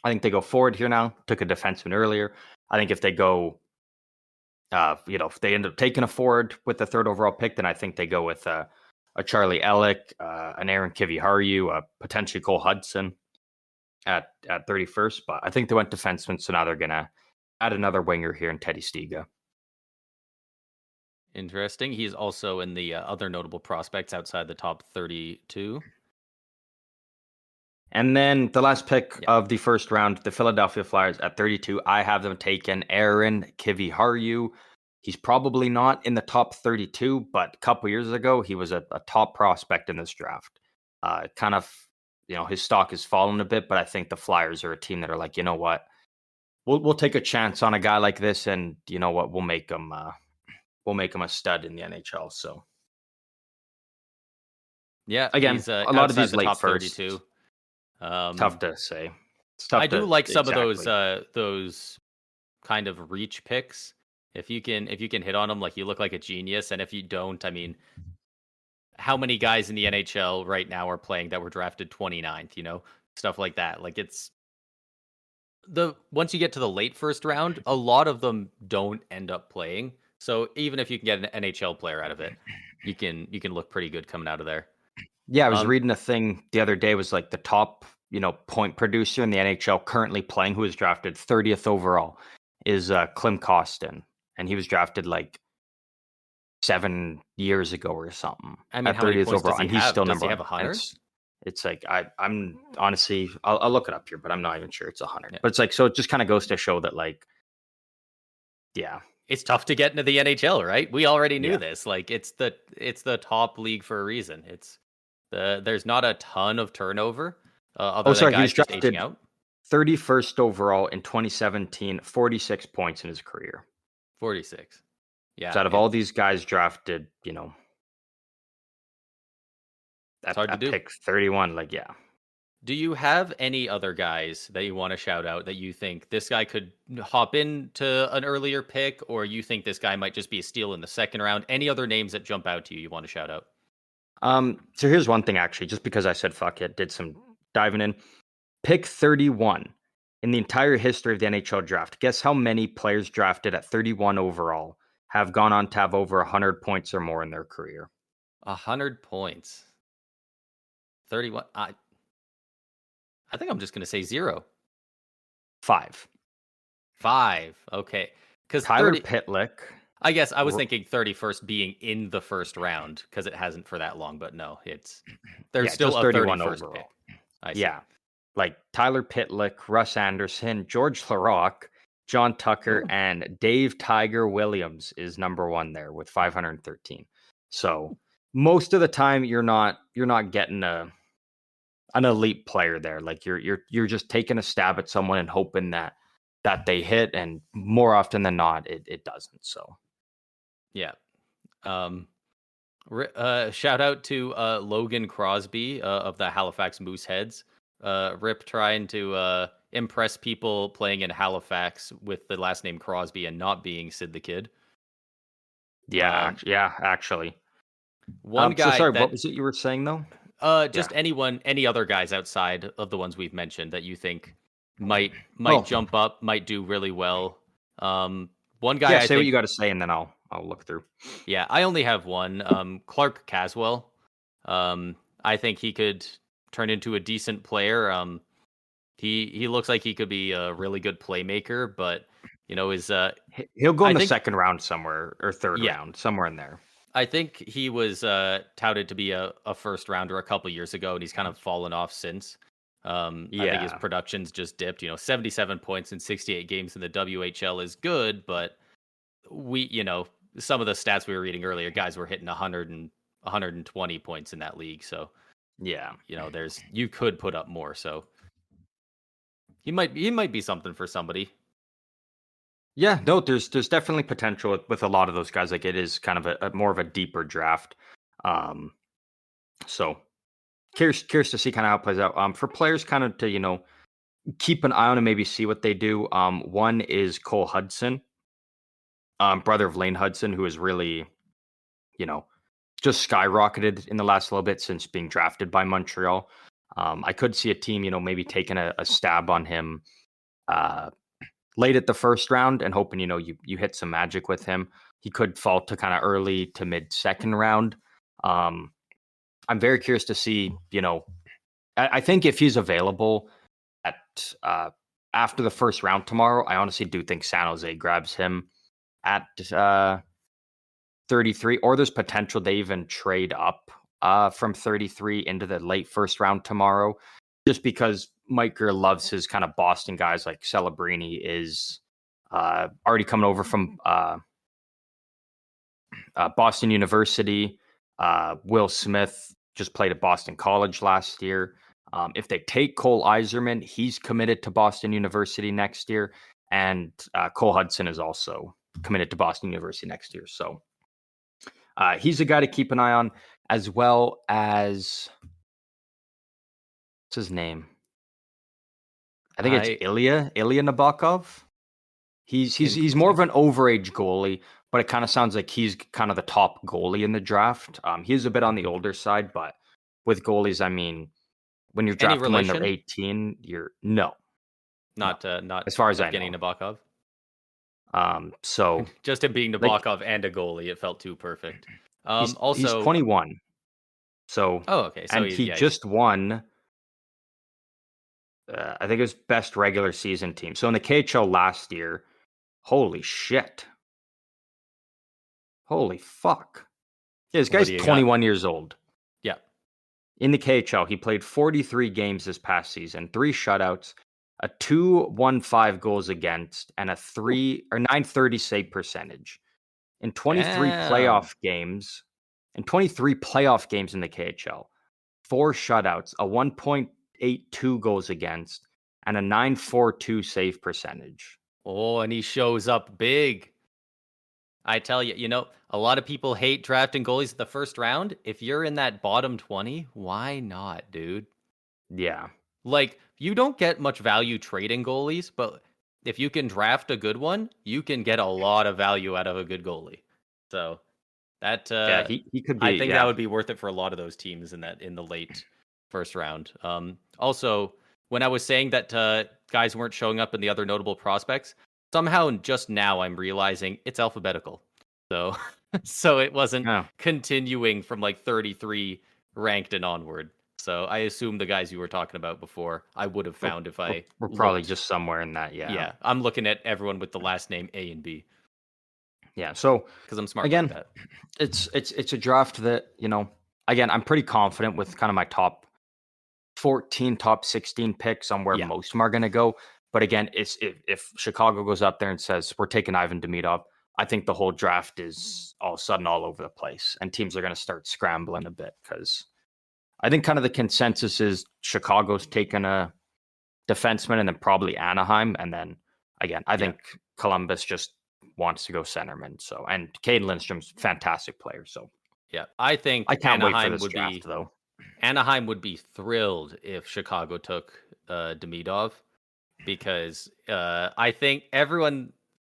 I think they go forward here now. Took a defenseman earlier. I think if they go, if they end up taking a forward with the third overall pick, then I think they go with a Charlie Ellick, an Aaron Kiviharju, potentially Cole Hudson at 31st. But I think they went defenseman, so now they're gonna add another winger here in Teddy Stiga. Interesting. He's also in the other notable prospects outside the top 32. And then the last pick Yeah. of the first round, the Philadelphia Flyers at 32. I have them taken Aaron Kiviharju. He's probably not in the top 32, but a couple years ago, he was a top prospect in this draft. Kind of, his stock has fallen a bit, but I think the Flyers are a team that are like, you know what, we'll take a chance on a guy like this, and you know what, we'll make him a stud in the NHL. So Yeah, again, he's a lot of outside these the late top firsts, 32. tough to say. It's I tough do to like some of exactly. those kind of reach picks. If you can hit on them, like you look like a genius, and if you don't, I mean, how many guys in the NHL right now are playing that were drafted 29th, stuff like that. Like it's the once you get to the late first round, a lot of them don't end up playing. So even if you can get an NHL player out of it, you can look pretty good coming out of there. Yeah, I was Um, reading a thing the other day, was like the top, point producer in the NHL currently playing, who was drafted 30th overall, is Klim Kostin. And he was drafted like 7 years ago or something I mean, at how many 30th points does overall. he And he's have? still Does number he have one. And 100? it's like, I'm honestly, I'll look it up here, but I'm not even sure it's 100. Yeah. But it's like, so it just kind of goes to show that, like, yeah, It's tough to get into the NHL, right? We already knew yeah. this. Like it's the top league for a reason. There's not a ton of turnover Oh, other than sorry. He was guys just aging drafted out. 31st overall in 2017, 46 points in his career. 46. So Yeah, out of all these guys drafted, it's At hard to at do. pick 31, like, yeah. Do you have any other guys that you want to shout out that you think this guy could hop into an earlier pick, or you think this guy might just be a steal in the second round? Any other names that jump out to you want to shout out? So here's one thing, actually, just because I said fuck it, did some diving in. Pick 31 in the entire history of the NHL draft. Guess how many players drafted at 31 overall have gone on to have over 100 points or more in their career? 100 points. 31. I think I'm just gonna say 0. 5. 5. Okay. Because Tyler 30. Pitlick. I guess I was r- thinking 31st being in the first round because it hasn't for that long, but no, there's Yeah, still just a 31 31st overall. pick. I see. Yeah. Like Tyler Pitlick, Russ Anderson, George Larocque, John Tucker, Oh. and Dave Tiger Williams is number one there with 513. So most of the time you're not getting an elite player there. Like you're just taking a stab at someone and hoping that they hit, and more often than not it doesn't. So Yeah. Um, Shout out to Logan Crosby of the Halifax Mooseheads. Rip trying to impress people playing in Halifax with the last name Crosby and not being Sid the Kid. Um, yeah, actually. One So guy sorry, what that was it you were saying though? Yeah. just any other guys outside of the ones we've mentioned that you think might Oh, jump up, might do really well. One yeah, guy I say what think, you got to say and then I'll look through. yeah, I only have one. Clark Caswell. I think he could turn into a decent player. He looks like he could be a really good playmaker, but is He'll go I in the think second round somewhere, or third yeah, round, somewhere in there. I think he was touted to be a first rounder a couple years ago, and he's kind of fallen off since. I think his Yeah. production's just dipped. 77 points in 68 games in the WHL is good, but we some of the stats we were reading earlier, guys were hitting 100 and 120 points in that league. So Yeah. you could put up more. So he might be something for somebody. Yeah, no, there's definitely potential with a lot of those guys. Like it is kind of a more of a deeper draft. So curious to see kind of how it plays out. For players kind of to keep an eye on and maybe see what they do. One is Cole Hudson, brother of Lane Hudson, who is really you know just skyrocketed in the last little bit since being drafted by Montreal. I could see a team maybe taking a stab on him late at the first round and hoping you hit some magic with him. He could fall to kind of early to mid second round. I'm very curious to see. I think if he's available at after the first round tomorrow, I honestly do think San Jose grabs him at 33, or there's potential they even trade up from 33 into the late first round tomorrow, just because Mike Grier loves his kind of Boston guys. Like Celebrini is already coming over from Boston University. Will Smith just played at Boston College last year. If they take Cole Iserman, he's committed to Boston University next year. And Cole Hudson is also committed to Boston University next year. So he's a guy to keep an eye on, as well as, what's his name? I think it's Ilya Nabokov. He's more of an overage goalie, but it kind of sounds like he's kind of the top goalie in the draft. He's a bit on the older side, but with goalies, I mean, when you're drafting when they're 18, not as far as I know. Nabokov. So just him being Nabokov and a goalie, it felt too perfect. He's 21. So okay. So he just won. I think it was best regular season team. So in the KHL last year, holy shit. Holy fuck. Yeah, this guy's 21 years old. Yeah. In the KHL, he played 43 games this past season, 3 shutouts, a 2.15 goals against, and a 930 save percentage. In 23 playoff games, in the KHL, 4 shutouts, a 1.82 goals against, and a 942 save percentage. Oh, and he shows up big. I tell you, a lot of people hate drafting goalies the first round. If you're in that bottom 20, why not, dude? Yeah. Like, you don't get much value trading goalies, but if you can draft a good one, you can get a lot of value out of a good goalie. So that he could be. I think that would be worth it for a lot of those teams in the late first round. Also, when I was saying that guys weren't showing up in the other notable prospects, somehow just now I'm realizing it's alphabetical. So so it wasn't continuing from like 33 ranked and onward. So I assume the guys you were talking about before, I would have found if I we're probably just somewhere in that. Yeah. Yeah. I'm looking at everyone with the last name A and B. Yeah. So because I'm smart again, like that. It's a draft that, again, I'm pretty confident with kind of my top 14, top 16 picks on where most of them are going to go. But again, if Chicago goes up there and says, we're taking Ivan Demidov, I think the whole draft is all of a sudden all over the place and teams are going to start scrambling a bit, because I think kind of the consensus is Chicago's taking a defenseman and then probably Anaheim. And then again, I think Columbus just wants to go centerman. So, and Caden Lindstrom's a fantastic player. So yeah, I think I can't wait for this draft though. Anaheim would be thrilled if Chicago took Demidov, because I think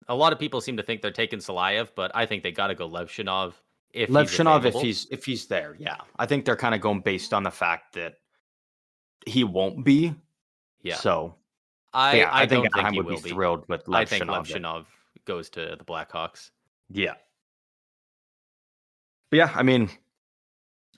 a lot of people seem to think they're taking Salayev, but I think they got to go Levshinov if he's there. Yeah, I think they're kind of going based on the fact that he won't be. Yeah. So I think Anaheim would be thrilled with Levshinov. I think Levshinov goes to the Blackhawks. Yeah. But yeah, I mean,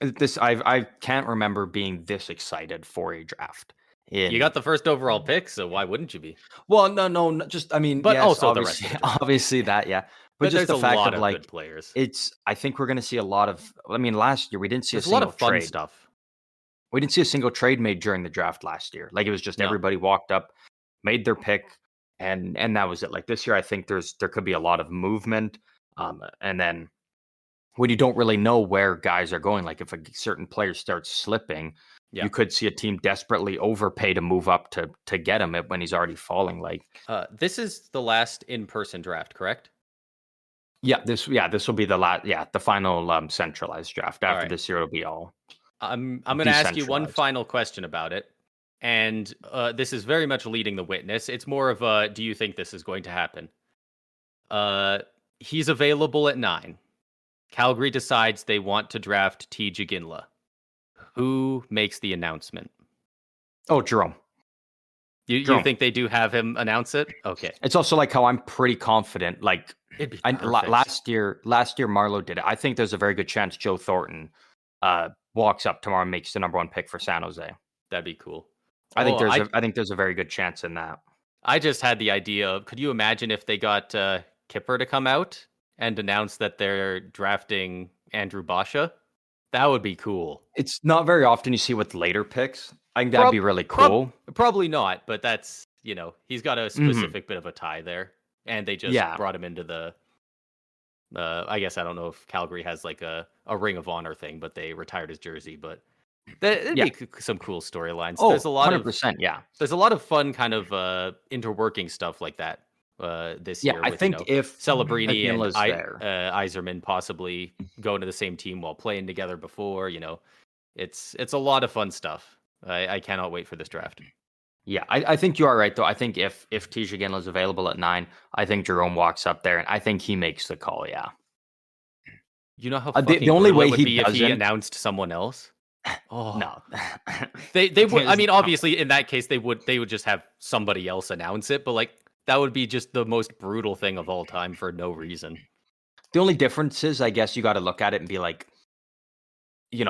I can't remember being this excited for a draft. You got the first overall pick, so why wouldn't you be? Well, no, just I mean, but yes, also obviously that, yeah. But just the fact of like good players. I think we're going to see a lot of. I mean, last year we didn't see a lot of fun trade. Stuff. We didn't see a single trade made during the draft last year. Like it was just everybody walked up, made their pick, and that was it. Like this year, I think there could be a lot of movement. And then when you don't really know where guys are going, like if a certain player starts slipping, you could see a team desperately overpay to move up to get him when he's already falling. Like this is the last in-person draft, correct? this will be the final centralized draft. After this year, it'll be all. I'm going to ask you one final question about it, and this is very much leading the witness. It's more of a, do you think this is going to happen? He's available at 9. Calgary decides they want to draft TJ Ginla. Who makes the announcement? Oh, Jerome. You think they do have him announce it? Okay. It's also like how I'm pretty confident. Like last year, Marlowe did it. I think there's a very good chance Joe Thornton walks up tomorrow and makes the number 1 pick for San Jose. That'd be cool. I think there's a very good chance in that. I just had the idea of, could you imagine if they got Kipper to come out and announce that they're drafting Andrew Basha? That would be cool. It's not very often you see with later picks. I think that'd be really cool. Probably not, but that's, he's got a specific bit of a tie there. And they just brought him into the, I guess I don't know if Calgary has like a Ring of Honor thing, but they retired his jersey. But it'd be some cool storylines. Oh, there's a lot 100%, There's a lot of fun kind of interworking stuff like that this year. I think if Celebrini and Yzerman possibly going to the same team while playing together before, it's a lot of fun stuff. I cannot wait for this draft. Yeah, I think you are right, though. I think if TJ Ginla is available at 9, I think Jerome walks up there, and I think he makes the call, You know how the only way would be if he announced someone else? Oh no, they would. I mean, obviously, in that case, they would just have somebody else announce it, but like that would be just the most brutal thing of all time for no reason. The only difference is, I guess, you got to look at it and be like, is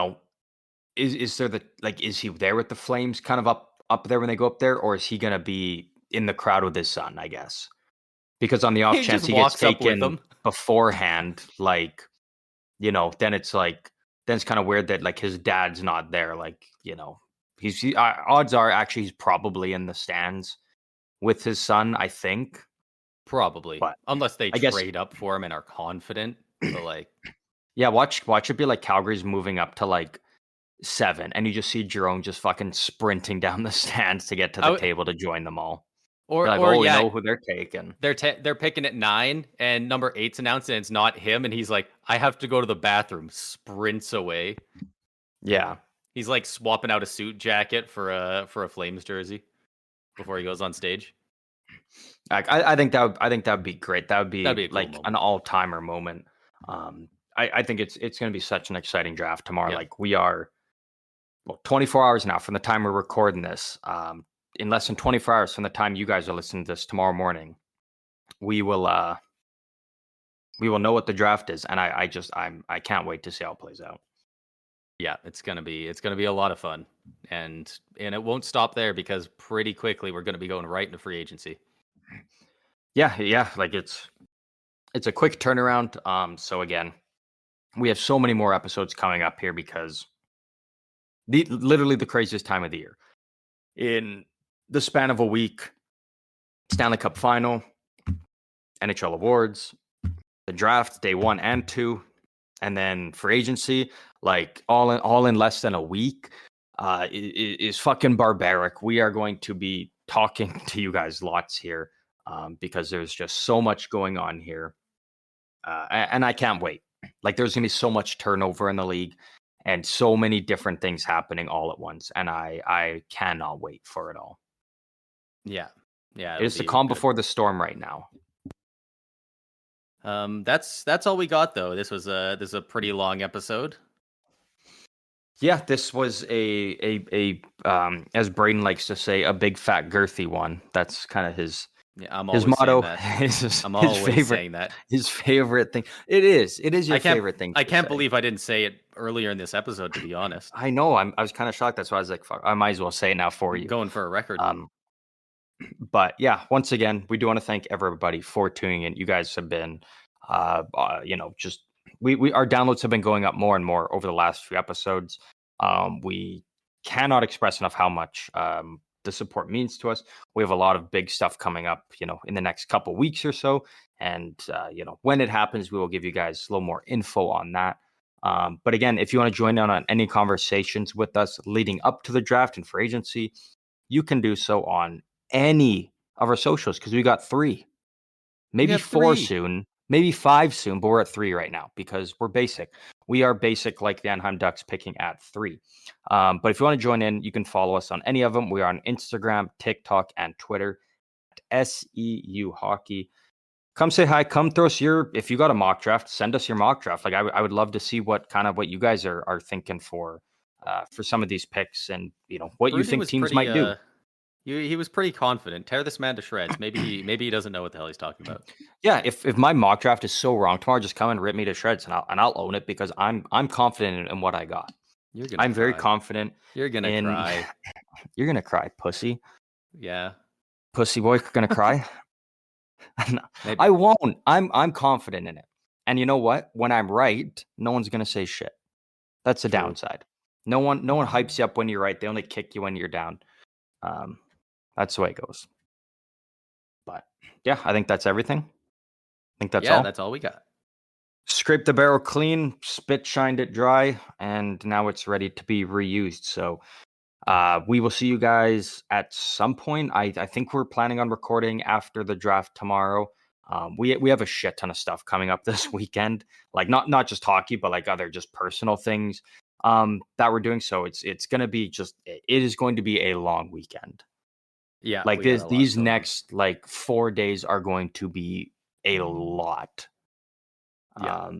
there is he there with the Flames, kind of up there when they go up there, or is he gonna be in the crowd with his son? I guess because on the off chance he gets taken beforehand, then it's like. Then it's kind of weird that like his dad's not there. Odds are actually he's probably in the stands with his son. I think probably, but unless they trade up for him and are confident. But watch it be like Calgary's moving up to 7, and you just see Jerome just fucking sprinting down the stands to get to the table to join them all. Or we know who they're taking. They're picking at 9, and number 8's announced, and it's not him, and he's like, I have to go to the bathroom. Sprints away. Yeah, he's like swapping out a suit jacket for a Flames jersey before he goes on stage. I think that would be great. That'd be a cool an all-timer moment. I think it's going to be such an exciting draft tomorrow. Yeah. We are 24 hours now from the time we're recording this. In less than 24 hours from the time you guys are listening to this tomorrow morning, we will know what the draft is, and I can't wait to see how it plays out. Yeah, it's gonna be a lot of fun, and it won't stop there because pretty quickly we're gonna be going right into free agency. Yeah, it's a quick turnaround. So again, we have so many more episodes coming up here because literally the craziest time of the year. In the span of a week, Stanley Cup Final, NHL Awards, the draft, day 1 and 2, and then free agency, all in less than a week, is fucking barbaric. We are going to be talking to you guys lots here because there's just so much going on here. And I can't wait. There's going to be so much turnover in the league and so many different things happening all at once. And I cannot wait for it all. Yeah. It's the calm before the storm right now. That's all we got though. This was a pretty long episode. Yeah, this was a as Braden likes to say, a big fat girthy one. That's kind of his motto. I'm always saying that. His favorite thing. It is your favorite thing. I can't believe I didn't say it earlier in this episode, to be honest. I know. I was kind of shocked. That's why I was like, fuck, I might as well say it now for you. Going for a record. But yeah, once again, we do want to thank everybody for tuning in. You guys have been, just our downloads have been going up more and more over the last few episodes. We cannot express enough how much the support means to us. We have a lot of big stuff coming up, in the next couple weeks or so. And, when it happens, we will give you guys a little more info on that. But again, if you want to join in on any conversations with us leading up to the draft and free agency, you can do so on any of our socials because we got 3, maybe 4 soon, maybe 5 soon, but we're at 3 right now because we're basic. We are basic like the Anaheim Ducks picking at 3. But if you want to join in, you can follow us on any of them. We are on Instagram, TikTok, and Twitter at SEU Hockey. Come say hi. Come throw us if you got a mock draft, send us your mock draft. Like I would love to see what you guys are thinking for some of these picks and what Rudy you think teams might do. He was pretty confident. Tear this man to shreds. Maybe he doesn't know what the hell he's talking about. Yeah, if my mock draft is so wrong tomorrow, just come and rip me to shreds, and I'll own it because I'm confident in what I got. I'm very confident. You're gonna cry. You're gonna cry, pussy. Yeah, pussy boy, gonna cry. I won't. I'm confident in it. And you know what? When I'm right, no one's gonna say shit. That's the downside. No one hypes you up when you're right. They only kick you when you're down. That's the way it goes. But yeah, I think that's everything. I think that's all. Yeah, that's all we got. Scraped the barrel clean, spit shined it dry, and now it's ready to be reused. So we will see you guys at some point. I think we're planning on recording after the draft tomorrow. We have a shit ton of stuff coming up this weekend, like not just hockey, but like other just personal things that we're doing. So it is going to be a long weekend. Yeah, like these next like 4 days are going to be a lot. Yeah.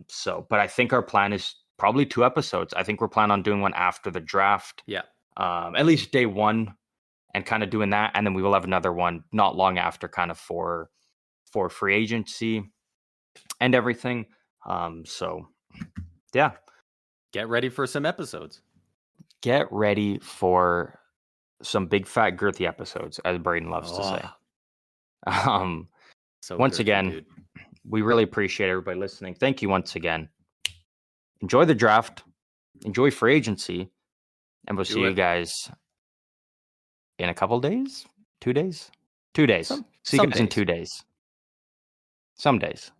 But I think our plan is probably 2 episodes. I think we're planning on doing one after the draft. Yeah. At least day 1 and kind of doing that. And then we will have another one not long after kind of for free agency and everything. So yeah. Get ready for some episodes. Get ready for some big fat girthy episodes, as Braden loves to say. So once girthy, again, dude. We really appreciate everybody listening. Thank you once again. Enjoy the draft. Enjoy free agency. And we'll see you guys in a couple days? 2 days? 2 days. See you guys in 2 days. Some days.